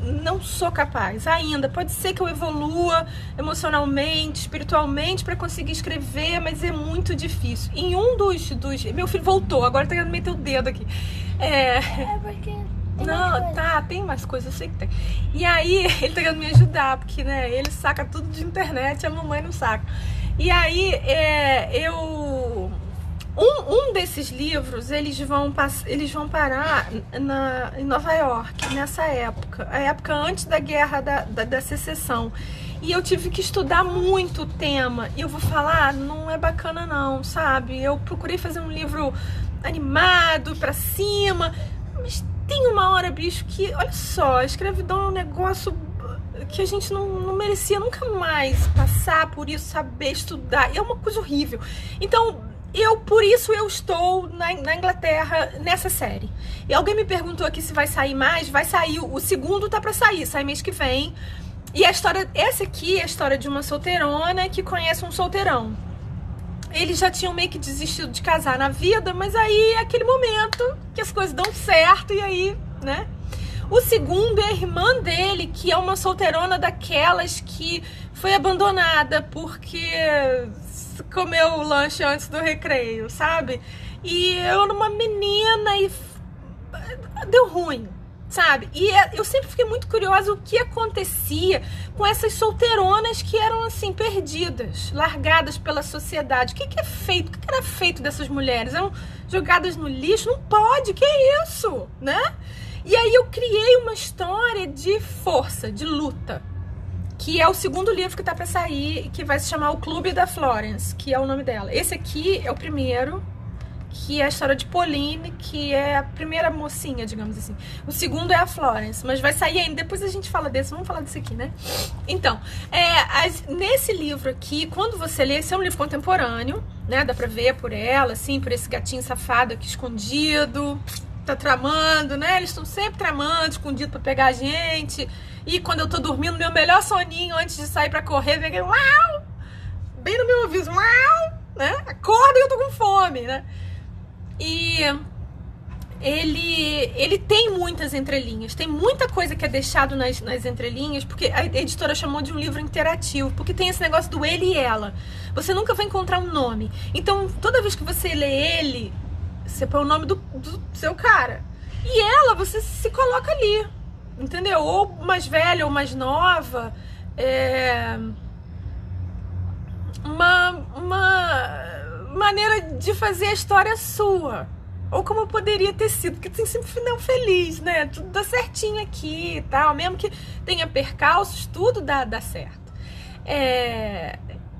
não sou capaz ainda. Pode ser que eu evolua emocionalmente, espiritualmente para conseguir escrever, mas é muito difícil. Em um dos meu filho voltou, agora tá querendo meter o dedo aqui. Porque não, tem mais coisas, eu sei que tem. E aí ele tá querendo me ajudar, porque, né, ele saca tudo de internet, a mamãe não saca. E aí um desses livros, eles vão parar em Nova York, nessa época, a época antes da guerra da secessão. E eu tive que estudar muito o tema. E eu vou falar, não é bacana não, sabe? Eu procurei fazer um livro animado, pra cima, mas tem uma hora, bicho, que, olha só, a escravidão é um negócio que a gente não merecia nunca mais passar por isso, saber estudar. É uma coisa horrível. Então, por isso eu estou na Inglaterra nessa série. E alguém me perguntou aqui se vai sair mais. Vai sair, o segundo tá pra sair, sai mês que vem. E essa aqui é a história de uma solteirona que conhece um solteirão. eles já tinham meio que desistido de casar na vida, mas aí é aquele momento que as coisas dão certo e aí, né? O segundo é a irmã dele, que é uma solteirona daquelas que foi abandonada porque comeu o lanche antes do recreio, sabe? E eu era uma menina e deu ruim, sabe? E eu sempre fiquei muito curiosa o que acontecia com essas solteironas que eram assim, perdidas, largadas pela sociedade. O que é feito? O que era feito dessas mulheres? Eram jogadas no lixo? Não pode, que é isso, né? E aí eu criei uma história de força, de luta, que é o segundo livro que tá pra sair, que vai se chamar O Clube da Florence, que é o nome dela. Esse aqui é o primeiro, que é a história de Pauline, que é a primeira mocinha, digamos assim. O segundo é a Florence, mas vai sair ainda. Depois a gente fala desse, vamos falar desse aqui, né? Então, nesse livro aqui, quando você lê, esse é um livro contemporâneo, né? Dá pra ver por ela, assim, por esse gatinho safado aqui escondido, tá tramando, né? Eles estão sempre tramando, escondido pra pegar a gente. E quando eu tô dormindo, meu melhor soninho antes de sair pra correr, vem aquele uau! Bem no meu ouvido, uau! Né? Acorda e eu tô com fome, né? E ele tem muitas entrelinhas, tem muita coisa que é deixado nas entrelinhas, porque a editora chamou de um livro interativo, porque tem esse negócio do ele e ela. Você nunca vai encontrar um nome. Então, toda vez que você lê ele, você põe o nome do seu cara. E ela, você se coloca ali, entendeu? Ou mais velha ou mais nova. Uma maneira de fazer a história sua. Ou como poderia ter sido, porque tem sempre final feliz, né? Tudo dá certinho aqui e tal. Mesmo que tenha percalços, tudo dá certo.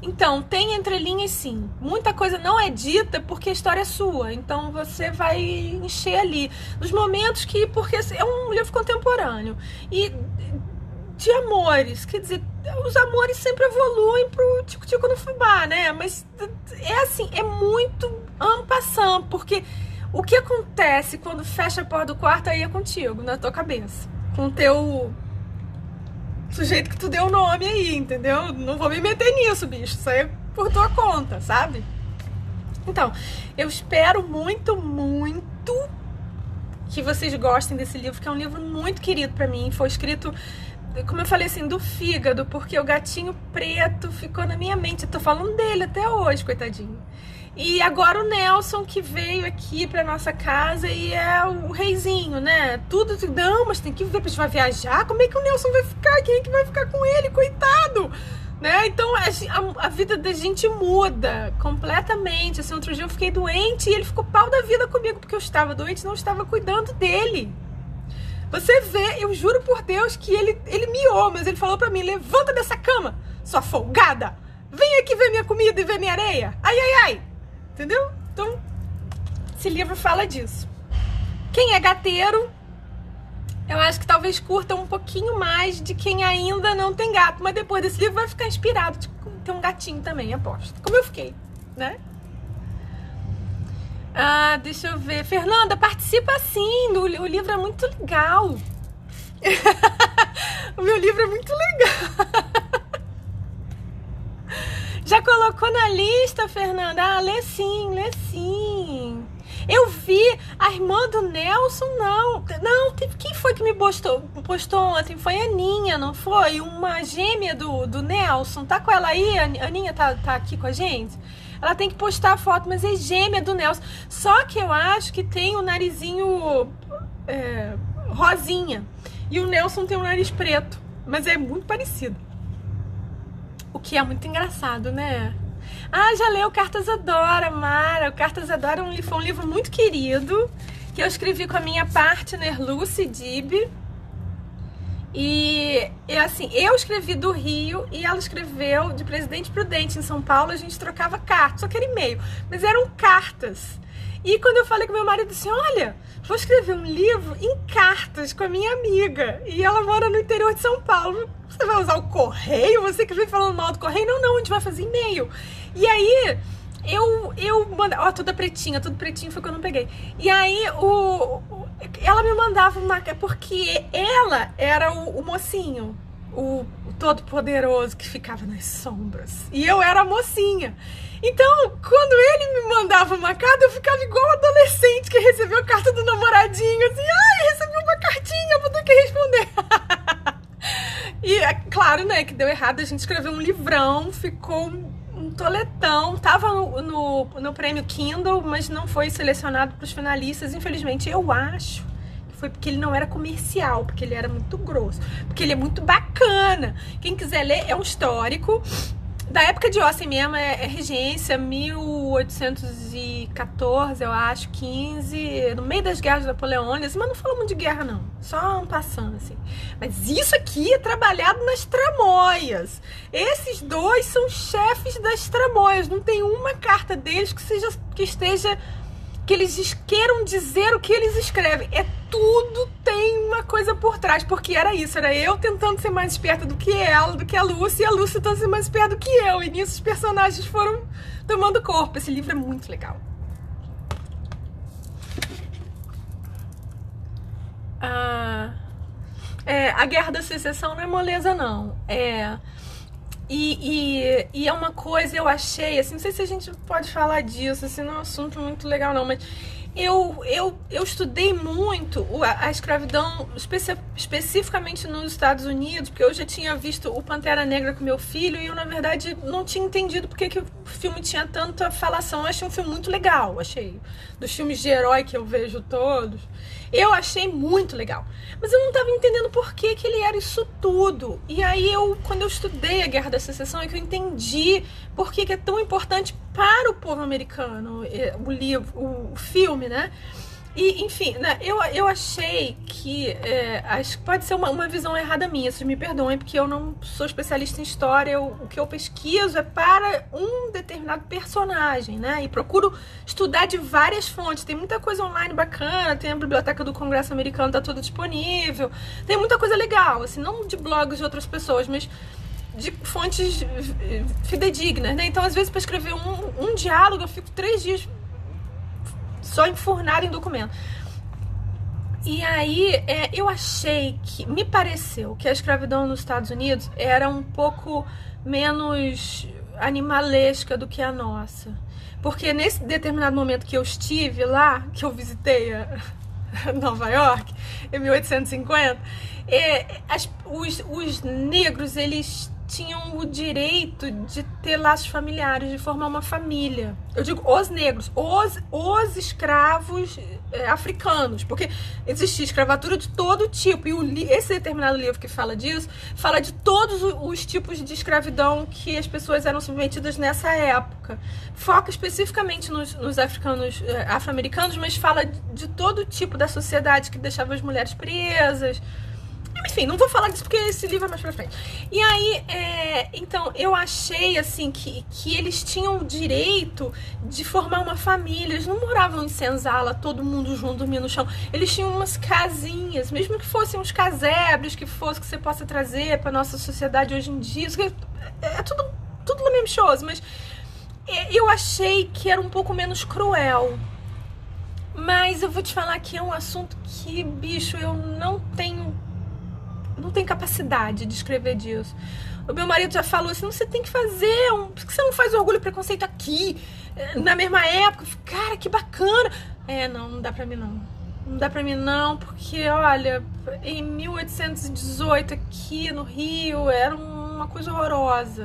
Então, tem entrelinhas sim. Muita coisa não é dita porque a história é sua. Então, você vai encher ali. Nos momentos que... Porque é um livro contemporâneo. E de amores. Quer dizer, os amores sempre evoluem pro tico-tico no fubá, né? Mas é assim, é muito en passant. Porque o que acontece quando fecha a porta do quarto aí é contigo, na tua cabeça. Com o teu... sujeito que tu deu o nome aí, entendeu? Não vou me meter nisso, bicho. Isso aí é por tua conta, sabe? Então, eu espero muito, muito que vocês gostem desse livro, que é um livro muito querido pra mim. Foi escrito, como eu falei assim, do fígado, porque o gatinho preto ficou na minha mente. Eu tô falando dele até hoje, coitadinho. E agora o Nelson, que veio aqui pra nossa casa e é o reizinho, né? Tudo, não, mas tem que ver, a gente vai viajar, como é que o Nelson vai ficar? Quem é que vai ficar com ele? Coitado! Né? Então a vida da gente muda completamente. Assim, outro dia eu fiquei doente e ele ficou pau da vida comigo, porque eu estava doente e não estava cuidando dele. Você vê, eu juro por Deus que ele miou, mas ele falou pra mim, levanta dessa cama, sua folgada! Vem aqui ver minha comida e ver minha areia! Ai, ai, ai! Entendeu? Então, esse livro fala disso. Quem é gateiro, eu acho que talvez curta um pouquinho mais de quem ainda não tem gato. Mas depois desse livro vai ficar inspirado de ter um gatinho também, aposto. Como eu fiquei, né? Ah, deixa eu ver. Fernanda, participa sim. O livro é muito legal. O meu livro é muito legal. Já colocou na lista, Fernanda? Ah, lê sim, lê sim. Eu vi a irmã do Nelson, não, quem foi que me postou ontem? Foi a Aninha, não foi? Uma gêmea do Nelson, tá com ela aí? A Aninha tá aqui com a gente? Ela tem que postar a foto, mas é gêmea do Nelson. Só que eu acho que tem o narizinho rosinha. E o Nelson tem o nariz preto, mas é muito parecido. O que é muito engraçado, né? Ah, já leu Cartas a Dora, Mara. O Cartas a Dora foi um livro muito querido, que eu escrevi com a minha partner Lucy Dib. E assim, eu escrevi do Rio e ela escreveu de Presidente Prudente, em São Paulo. A gente trocava cartas, só que era e-mail, mas eram cartas. E quando eu falei com meu marido, assim, olha, vou escrever um livro em cartas com a minha amiga. E ela mora no interior de São Paulo. Você vai usar o correio? Você que vem falando mal do correio? Não, a gente vai fazer e-mail. E aí, eu mandava... Ó, tudo pretinho foi que eu não peguei. E aí, ela me mandava uma... Porque ela era o mocinho. o todo-poderoso que ficava nas sombras. E eu era a mocinha. Então, quando ele me mandava uma carta, eu ficava igual adolescente que recebeu a carta do namoradinho, assim, ai, recebi uma cartinha, vou ter que responder. E é claro, né, que deu errado, a gente escreveu um livrão, ficou um toletão, tava no prêmio Kindle, mas não foi selecionado para os finalistas, infelizmente. Eu acho que foi porque ele não era comercial, porque ele era muito grosso, porque ele é muito bacana. Quem quiser ler, é um histórico da época de Ossem mesmo, é regência, 1814, eu acho, 15, no meio das guerras napoleônicas, mas não fala muito de guerra, não, só um passando, assim. Mas isso aqui é trabalhado nas tramóias. Esses dois são chefes das tramóias, não tem uma carta deles que esteja... que eles queiram dizer o que eles escrevem. É tudo tem uma coisa por trás, porque era isso, era eu tentando ser mais esperta do que ela, do que a Lúcia, e a Lúcia tentando ser mais esperta do que eu, e nisso os personagens foram tomando corpo. Esse livro é muito legal. A Guerra da Secessão não é moleza, não. E é uma coisa, eu achei, assim, não sei se a gente pode falar disso, assim, não é um assunto muito legal, não, mas eu estudei muito a escravidão, especificamente nos Estados Unidos, porque eu já tinha visto o Pantera Negra com meu filho e eu, na verdade, não tinha entendido porque que o filme tinha tanta falação. Eu achei um filme muito legal, achei. Dos filmes de herói que eu vejo todos, eu achei muito legal. Mas eu não estava entendendo por que ele era isso tudo. E aí, quando eu estudei a Guerra da Secessão, é que eu entendi por que é tão importante para o povo americano o livro, o filme, né? E, enfim, né, eu achei que acho que pode ser uma visão errada minha, vocês me perdoem, porque eu não sou especialista em história, o que eu pesquiso é para um determinado personagem, né? E procuro estudar de várias fontes. Tem muita coisa online bacana, tem a biblioteca do Congresso americano, tá toda disponível, tem muita coisa legal, assim, não de blogs de outras pessoas, mas de fontes fidedignas, né? Então, às vezes, para escrever um diálogo, eu fico 3 dias só enfurnado em documento. E aí, eu achei que, me pareceu que a escravidão nos Estados Unidos era um pouco menos animalesca do que a nossa. Porque nesse determinado momento que eu estive lá, que eu visitei Nova York, em 1850, os negros, eles tinham o direito de ter laços familiares, de formar uma família. Eu digo os negros, os escravos africanos, porque existia escravatura de todo tipo, e esse determinado livro que fala disso, fala de todos os tipos de escravidão que as pessoas eram submetidas nessa época. Foca especificamente nos africanos, afro-americanos, mas fala de todo tipo da sociedade que deixava as mulheres presas. Enfim, não vou falar disso porque esse livro é mais pra frente. E aí, então, eu achei, assim, que eles tinham o direito de formar uma família. Eles não moravam em senzala, todo mundo junto, dormindo no chão. Eles tinham umas casinhas, mesmo que fossem uns casebres, que você possa trazer pra nossa sociedade hoje em dia. Isso é tudo no mesmo shows, mas eu achei que era um pouco menos cruel. Mas eu vou te falar que é um assunto que, bicho, eu não tenho capacidade de escrever disso. O meu marido já falou assim, você tem que fazer por que você não faz Orgulho e Preconceito aqui, na mesma época? Cara, que bacana. Não dá pra mim não. Não dá pra mim não, porque, olha, em 1818 aqui no Rio, era uma coisa horrorosa.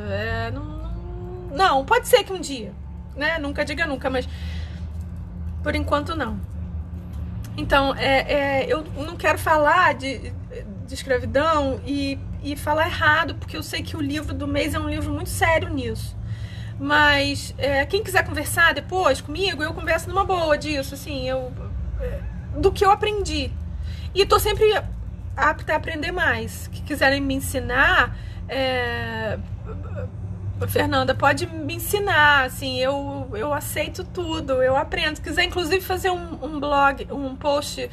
Não, pode ser que um dia, né? Nunca diga nunca, mas por enquanto não. Então, eu não quero falar de escravidão e falar errado, porque eu sei que o livro do mês é um livro muito sério nisso. Mas quem quiser conversar depois comigo, eu converso numa boa disso, assim, do que eu aprendi. E tô sempre apta a aprender mais. Que quiserem me ensinar, Fernanda, pode me ensinar, assim, eu aceito tudo, eu aprendo. Se quiser, inclusive, fazer um post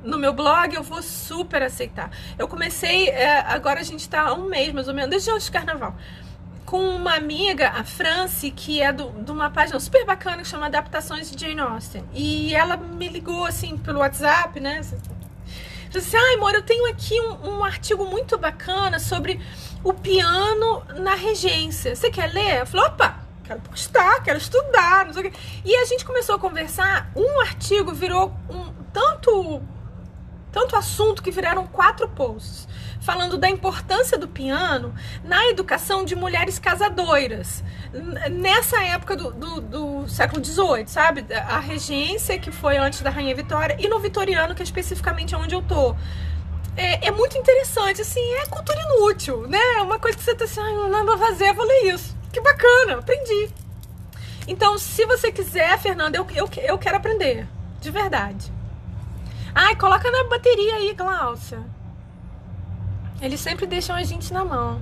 no meu blog, eu vou super aceitar. Eu comecei, agora a gente tá há um mês, mais ou menos, desde antes do carnaval, com uma amiga, a Franci, que é de uma página super bacana que chama Adaptações de Jane Austen. E ela me ligou, assim, pelo WhatsApp, né? Então, assim, amor, eu tenho aqui um artigo muito bacana sobre o piano na regência. Você quer ler? Eu falei, opa, quero postar, quero estudar, não sei o quê. E a gente começou a conversar, um artigo virou tanto assunto que viraram 4 posts, falando da importância do piano na educação de mulheres casadoras, nessa época do século XVIII, sabe? A regência, que foi antes da Rainha Vitória, e no vitoriano, que é especificamente onde eu tô. É muito interessante, assim, é cultura inútil, né? É uma coisa que você tá assim, não dá pra fazer, eu vou ler isso. Que bacana, aprendi. Então, se você quiser, Fernanda, eu quero aprender, de verdade. Ai, coloca na bateria aí, Glaucia. Eles sempre deixam a gente na mão.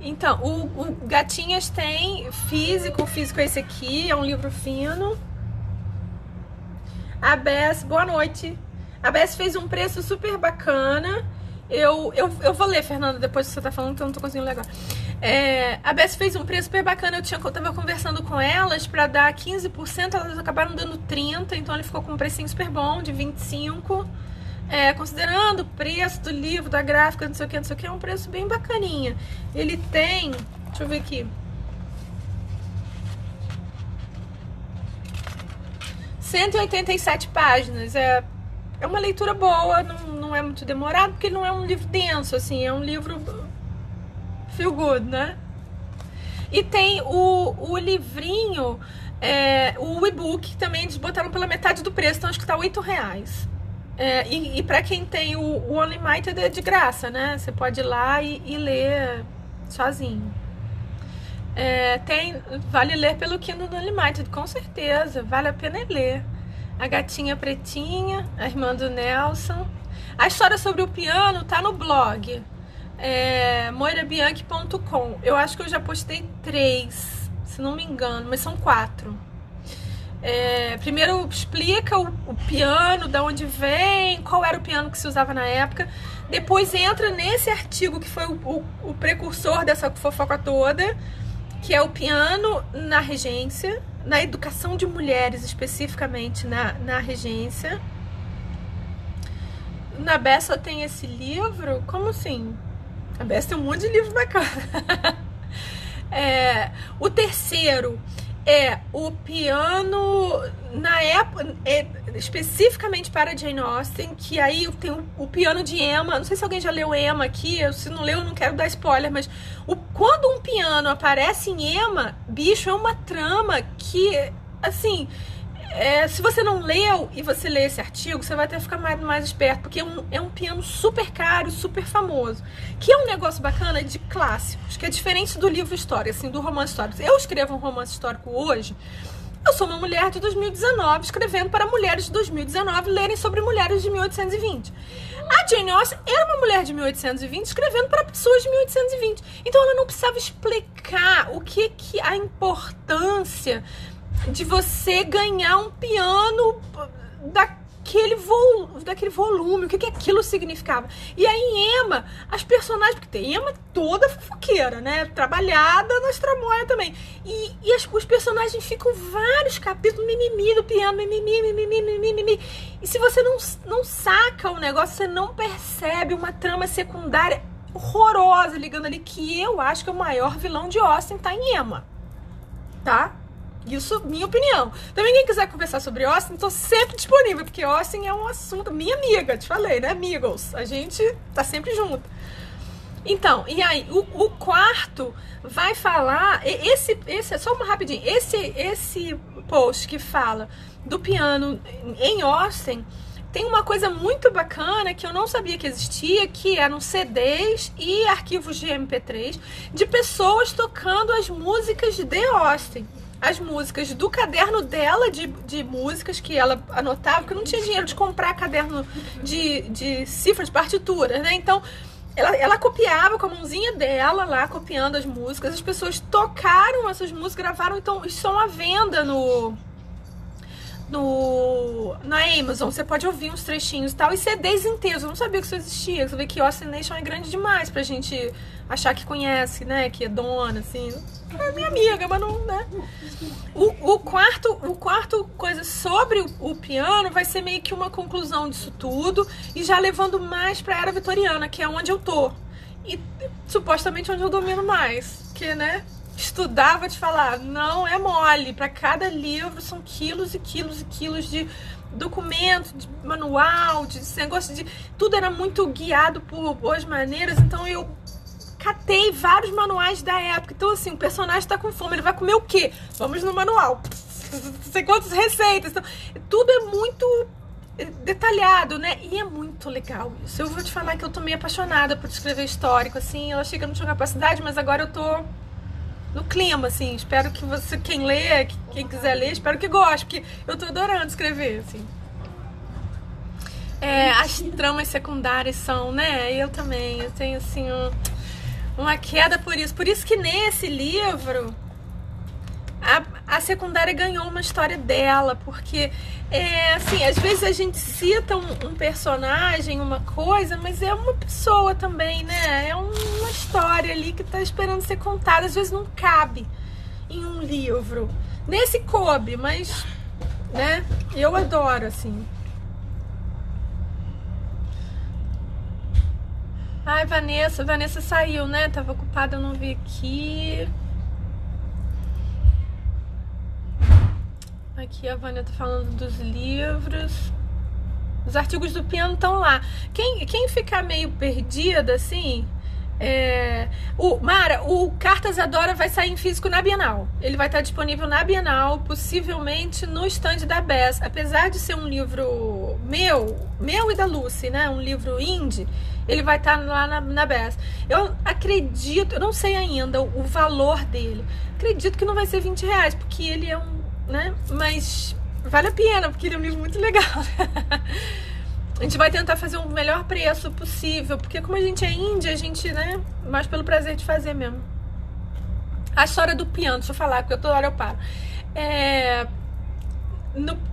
Então, o Gatinhas tem físico. O físico é esse aqui, é um livro fino. A Bess, boa noite. A Bess fez um preço super bacana. Eu vou ler, Fernanda, depois que você tá falando, que eu não tô conseguindo ler agora. A Bess fez um preço super bacana. Eu tava conversando com elas pra dar 15%, elas acabaram dando 30%, então ele ficou com um precinho super bom, de 25%. Considerando o preço do livro, da gráfica, não sei o que, é um preço bem bacaninha. Ele tem, deixa eu ver aqui, 187 páginas. É uma leitura boa, não é muito demorado, porque não é um livro denso, assim, é um livro feel good, né? E tem o livrinho, o e-book também, eles botaram pela metade do preço, então acho que tá R$8. E pra quem tem o Unlimited é de graça, né? Você pode ir lá e ler sozinho. Vale ler pelo Kindle do Unlimited, com certeza, vale a pena ler. A Gatinha Pretinha, a irmã do Nelson. A história sobre o piano tá no blog, moirabianchi.com. Eu acho que eu já postei 3, se não me engano, mas são 4. Primeiro explica o piano, de onde vem, qual era o piano que se usava na época. Depois entra nesse artigo que foi o precursor dessa fofoca toda, que é o piano na regência, na educação de mulheres, especificamente na regência. Na Bess só tem esse livro? Como assim? A Bess tem um monte de livro bacana. O terceiro é o piano na época, especificamente para Jane Austen, que aí tem o piano de Emma. Não sei se alguém já leu Emma aqui, se não leu, eu não quero dar spoiler, mas quando um piano aparece em Emma, bicho, é uma trama que, assim, se você não leu e você lê esse artigo, você vai até ficar mais esperto, porque é um piano super caro, super famoso, que é um negócio bacana de clássicos, que é diferente do livro histórico, assim, do romance histórico. Eu escrevo um romance histórico hoje, eu sou uma mulher de 2019, escrevendo para mulheres de 2019 lerem sobre mulheres de 1820. A Jane Austen era uma mulher de 1820 escrevendo para pessoas de 1820. Então ela não precisava explicar o que a importância de você ganhar um piano daquele volume, o que aquilo significava. E aí em Emma, as personagens, porque tem Emma toda fofoqueira, né? Trabalhada nas tramóias também. E os personagens ficam vários capítulos, mimimi do piano, mimimi. E se você não saca o negócio, você não percebe uma trama secundária horrorosa ligando ali, que eu acho que o maior vilão de Austen tá em Emma, tá? Isso, minha opinião. Também quem quiser conversar sobre Austen, tô sempre disponível, porque Austen é um assunto, minha amiga, te falei, né, amigos? A gente tá sempre junto. Então, e aí, o quarto vai falar, esse só uma rapidinho, esse post que fala do piano em Austen, tem uma coisa muito bacana que eu não sabia que existia, que eram CDs e arquivos de MP3 de pessoas tocando as músicas de Austen. As músicas do caderno dela de músicas que ela anotava, porque não tinha dinheiro de comprar caderno de cifras, de partituras, né? Então, ela copiava com a mãozinha dela lá, copiando as músicas. As pessoas tocaram essas músicas, gravaram, então estão à venda no na Amazon, você pode ouvir uns trechinhos e tal, e CDs inteiros. Eu não sabia que isso existia. Você vê que Austin Nation é grande demais pra gente achar que conhece, né? Que é dona, assim. É minha amiga, mas não, né? O quarto coisa sobre o piano vai ser meio que uma conclusão disso tudo, e já levando mais pra era vitoriana, que é onde eu tô. E supostamente onde eu domino mais. Que, né? Estudar, vou te falar, não é mole. Para cada livro são quilos e quilos e quilos de documento, de manual, de negócio de... Tudo era muito guiado por boas maneiras, então eu catei vários manuais da época. Então, assim, o personagem tá com fome, ele vai comer o quê? Vamos no manual. Não sei quantas receitas. Então, tudo é muito detalhado, né? E é muito legal isso. Eu vou te falar que eu tô meio apaixonada por escrever histórico, assim. Eu achei que eu não tinha capacidade, mas agora eu tô no clima, assim. Espero que você, quem lê, quem quiser ler, espero que goste, porque eu tô adorando escrever, assim. As tramas secundárias são, né? Eu também, eu tenho, assim, uma queda por isso. Por isso que nesse livro a secundária ganhou uma história dela, porque assim, às vezes a gente cita um personagem, uma coisa, mas é uma pessoa também, né? É uma história ali que tá esperando ser contada. Às vezes não cabe em um livro. Nesse coube, mas, né? Eu adoro, assim. Ai, Vanessa saiu, né? Tava ocupada, eu não vi aqui. Aqui a Vânia tá falando dos livros. Os artigos do piano estão lá. Quem ficar meio perdida, assim... Mara, o Cartas Adora vai sair em físico na Bienal. Ele vai estar disponível na Bienal, possivelmente no stand da Bess. Apesar de ser um livro meu e da Lucy, né? Um livro indie, ele vai estar lá na Bess. Eu acredito, eu não sei ainda o valor dele. Acredito que não vai ser R$20, porque ele é né? Mas vale a pena, porque ele é um livro muito legal. A gente vai tentar fazer o melhor preço possível, porque como a gente é índia, a gente, né, mais pelo prazer de fazer mesmo. A história do piano, deixa eu falar, porque toda hora eu paro.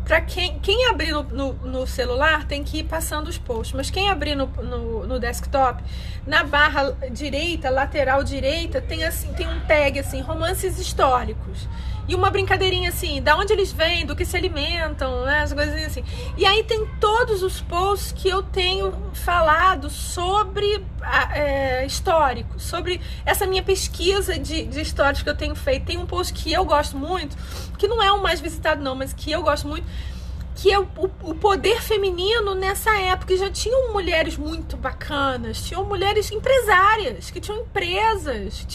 Pra quem abrir no celular, tem que ir passando os posts, mas quem abrir no desktop, na barra direita, lateral direita, tem um tag assim, romances históricos. E uma brincadeirinha assim, da onde eles vêm, do que se alimentam, né, as coisas assim. E aí tem todos os posts que eu tenho falado sobre histórico, sobre essa minha pesquisa de histórias que eu tenho feito. Tem um post que eu gosto muito, que não é o mais visitado não, mas que eu gosto muito, que é o poder feminino nessa época. Já tinham mulheres muito bacanas, tinham mulheres empresárias, que tinham empresas,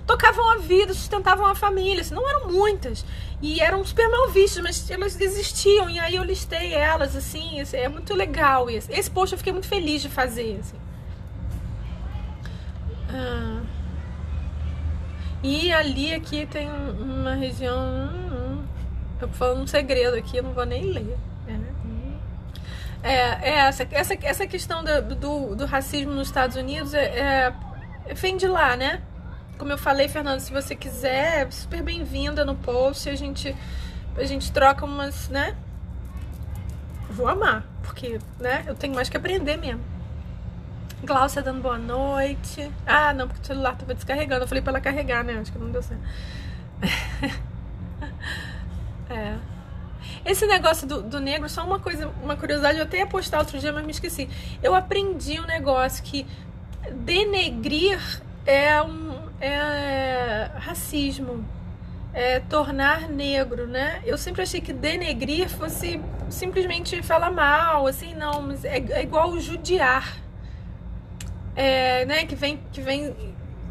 tocavam a vida, sustentavam a família, assim, não eram muitas, e eram super mal vistas, mas elas existiam, e aí eu listei elas, assim, é muito legal esse post. Eu fiquei muito feliz de fazer, assim. E ali, aqui tem uma região... Eu tô falando um segredo aqui, eu não vou nem ler. Essa questão do racismo nos Estados Unidos vem de lá, né? Como eu falei, Fernanda, se você quiser, super bem-vinda no post. A gente troca umas, né? Vou amar, porque, né? Eu tenho mais que aprender mesmo. Glaucia dando boa noite. Ah, não, porque o celular tava descarregando. Eu falei pra ela carregar, né? Acho que não deu certo. Esse negócio do negro, só uma coisa, uma curiosidade, eu até ia postar outro dia, mas me esqueci. Eu aprendi um negócio que denegrir é racismo, é tornar negro, né? Eu sempre achei que denegrir fosse simplesmente falar mal, assim, não, mas é igual judiar, né? Que vem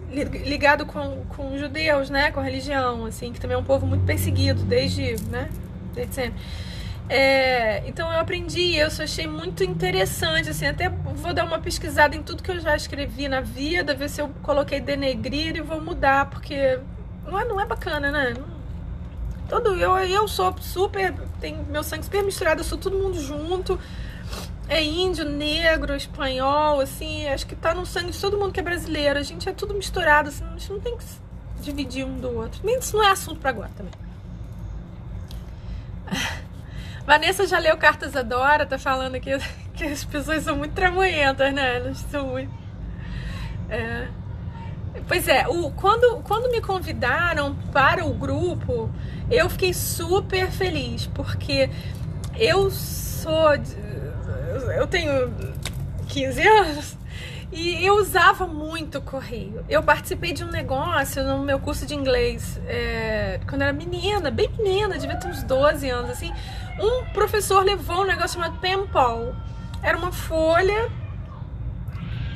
ligado com os judeus, né? Com a religião, assim, que também é um povo muito perseguido desde sempre. Então eu aprendi, eu só achei muito interessante, assim, até vou dar uma pesquisada em tudo que eu já escrevi na vida, ver se eu coloquei denegrir e vou mudar, porque não é bacana, né? Eu sou super, tem meu sangue super misturado, eu sou todo mundo junto, índio, negro, espanhol, assim, acho que tá no sangue de todo mundo que é brasileiro, a gente é tudo misturado, assim, a gente não tem que se dividir um do outro, nem isso não é assunto pra agora também. Vanessa já leu Cartas à Dora, tá falando aqui que as pessoas são muito tramoentas, né? Elas são muito... Pois é, quando me convidaram para o grupo, eu fiquei super feliz, porque eu tenho 15 anos e eu usava muito correio. Eu participei de um negócio no meu curso de inglês, quando eu era menina, bem menina, devia ter uns 12 anos, assim. Um professor levou um negócio chamado pen pal. Era uma folha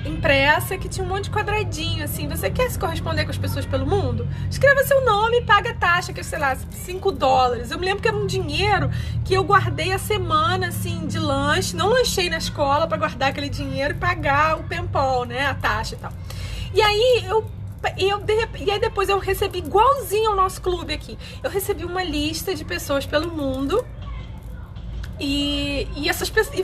impressa que tinha um monte de quadradinho, assim. Você quer se corresponder com as pessoas pelo mundo? Escreva seu nome e paga a taxa, que é, sei lá, $5. Eu me lembro que era um dinheiro que eu guardei a semana, assim, de lanche. Não lanchei na escola pra guardar aquele dinheiro e pagar o pen pal, né? A taxa e tal. E aí e aí depois eu recebi, igualzinho ao nosso clube aqui, eu recebi uma lista de pessoas pelo mundo. E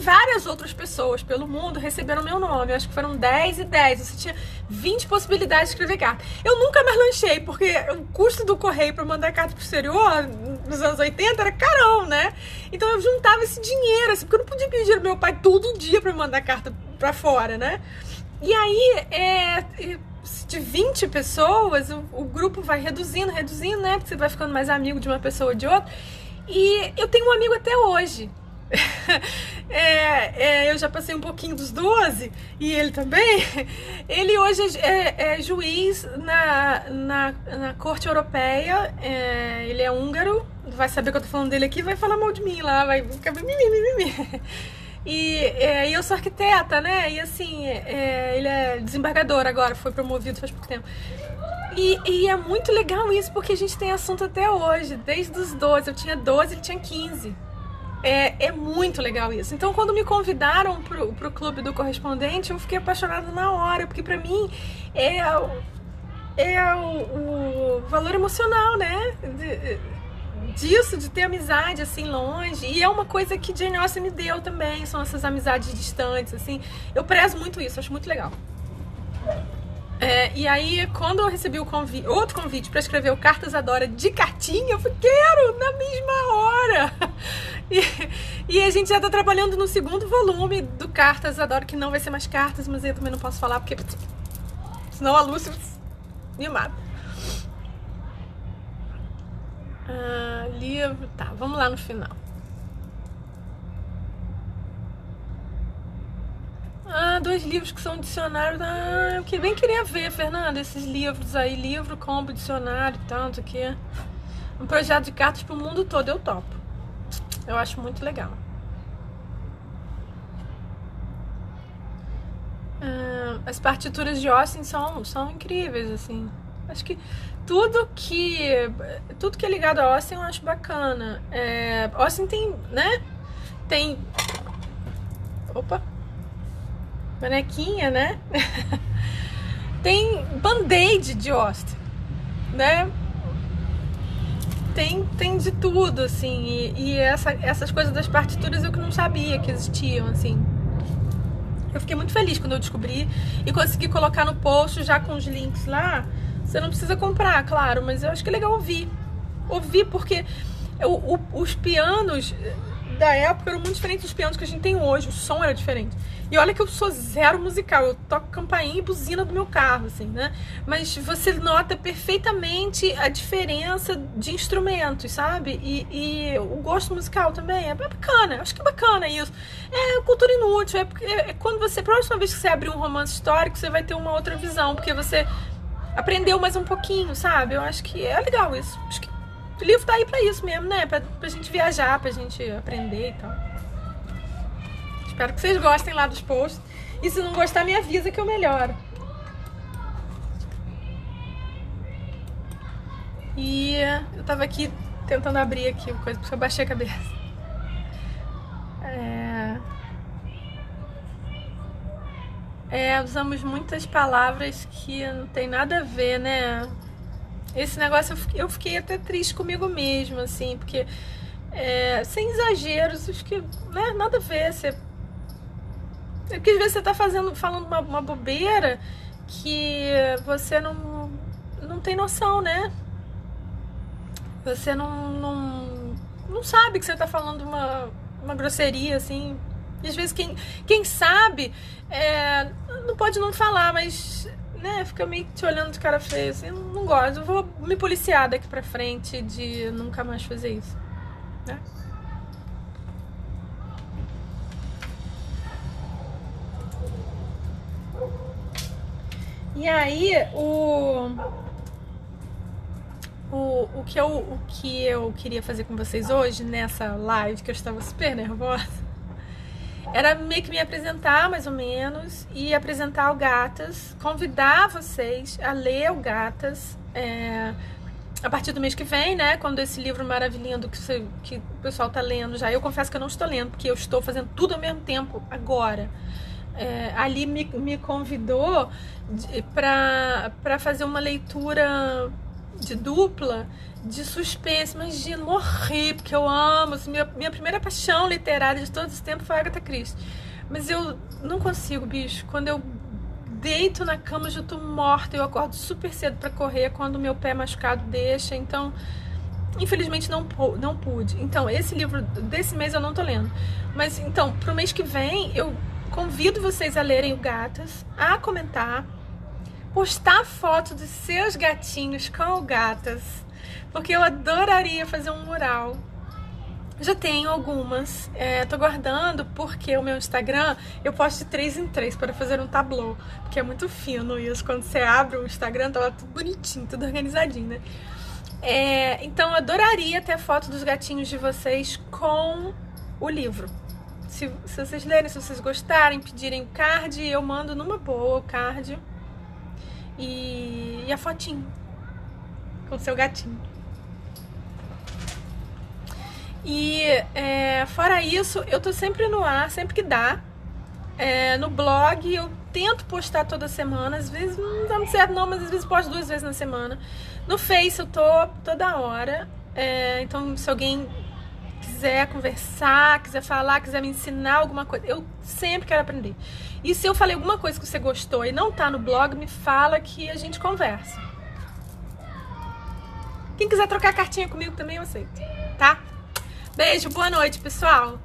várias outras pessoas pelo mundo receberam meu nome. Eu acho que foram 10 e 10. Você tinha 20 possibilidades de escrever carta. Eu nunca mais lanchei, porque o custo do correio para mandar carta pro exterior nos anos 80 era carão, né? Então eu juntava esse dinheiro, assim, porque eu não podia pedir ao meu pai todo dia para mandar carta para fora, né? E aí, de 20 pessoas, o grupo vai reduzindo, né? Porque você vai ficando mais amigo de uma pessoa ou de outra. E eu tenho um amigo até hoje. Eu já passei um pouquinho dos 12 e ele também. Ele hoje é juiz na Corte Europeia. Ele é húngaro. Vai saber que eu tô falando dele aqui, vai falar mal de mim lá, vai ficar mimimi. E eu sou arquiteta, né? E assim, ele é desembargador agora, foi promovido faz pouco tempo. E é muito legal isso, porque a gente tem assunto até hoje, desde os 12. Eu tinha 12, ele tinha 15. É muito legal isso. Então, quando me convidaram pro Clube do Correspondente, eu fiquei apaixonada na hora, porque pra mim o valor emocional, né? Disso, de ter amizade assim longe. E é uma coisa que Jane Austen me deu também, são essas amizades distantes, assim. Eu prezo muito isso, acho muito legal. E aí, quando eu recebi outro convite para escrever o Cartas à Dora de cartinha, eu falei, quero, na mesma hora. E a gente já tá trabalhando no segundo volume do Cartas à Dora, que não vai ser mais cartas, mas eu também não posso falar, porque senão a Lúcia me mata. Livro, tá, vamos lá no final. Dois livros que são dicionários. Eu bem queria ver, Fernanda, esses livros aí, livro, combo, dicionário, tanto que um projeto de cartas pro mundo todo, eu topo. Eu acho muito legal. As partituras de Austen são incríveis, assim. Acho que tudo que é ligado a Austen eu acho bacana. Austen tem, né? Tem... Opa! Bonequinha, né? Tem band-aid de Austen, né? Tem de tudo, assim. E essas coisas das partituras eu que não sabia que existiam, assim. Eu fiquei muito feliz quando eu descobri e consegui colocar no post já com os links lá. Você não precisa comprar, claro, mas eu acho que é legal ouvir. Ouvir, porque os pianos da época eram muito diferentes dos pianos que a gente tem hoje. O som era diferente. E olha que eu sou zero musical. Eu toco campainha e buzina do meu carro, assim, né? Mas você nota perfeitamente a diferença de instrumentos, sabe? E o gosto musical também é bacana. Eu acho que é bacana isso. É cultura inútil. Quando você, próxima vez que você abrir um romance histórico, você vai ter uma outra visão, porque você aprendeu mais um pouquinho, sabe? Eu acho que é legal isso. Acho que o livro tá aí pra isso mesmo, né? Pra gente viajar, pra gente aprender e tal. Espero que vocês gostem lá dos posts. E se não gostar, me avisa que eu melhoro. E eu tava aqui tentando abrir aqui uma coisa, porque eu baixei a cabeça. Usamos muitas palavras que não tem nada a ver, né? Esse negócio eu fiquei até triste comigo mesma, assim, porque sem exageros, acho que né, nada a ver. Porque às vezes você tá falando uma bobeira que você não tem noção, né? Você não não sabe que você tá falando uma grosseria, assim. E às vezes quem sabe não pode não falar, mas né, fica meio te olhando de cara feia, assim, não gosto. Eu vou me policiar daqui pra frente de nunca mais fazer isso, né? E aí, o que eu queria fazer com vocês hoje, nessa live, que eu estava super nervosa, era meio que me apresentar, mais ou menos, e apresentar o Gatas, convidar vocês a ler o Gatas a partir do mês que vem, né, quando esse livro maravilhoso que o pessoal tá lendo já. Eu confesso que eu não estou lendo, porque eu estou fazendo tudo ao mesmo tempo, agora. Ali me convidou para fazer uma leitura de dupla de suspense. Imagina, morri, porque eu amo, assim, minha primeira paixão literária de todos os tempos foi a Agatha Christie, mas eu não consigo, bicho. Quando eu deito na cama eu já tô morta, eu acordo super cedo para correr quando o meu pé machucado deixa, então infelizmente não pude. Então esse livro desse mês eu não tô lendo, mas então pro mês que vem eu convido vocês a lerem o Gatas, a comentar, postar foto dos seus gatinhos com o Gatas, porque eu adoraria fazer um mural. Já tenho algumas, tô guardando, porque o meu Instagram eu posto de 3 em 3 para fazer um tablô, porque é muito fino isso, quando você abre o Instagram tá lá tudo bonitinho, tudo organizadinho, né? Então eu adoraria ter a foto dos gatinhos de vocês com o livro. Se vocês lerem, se vocês gostarem, pedirem o card, eu mando numa boa o card e a fotinho com o seu gatinho. E fora isso, eu tô sempre no ar, sempre que dá. No blog eu tento postar toda semana, às vezes não dá muito certo não, mas às vezes posto 2 vezes na semana. No Face eu tô toda hora, então se alguém quiser conversar, quiser falar, quiser me ensinar alguma coisa, eu sempre quero aprender. E se eu falei alguma coisa que você gostou e não tá no blog, me fala que a gente conversa. Quem quiser trocar cartinha comigo também eu aceito, tá? Beijo, boa noite, pessoal!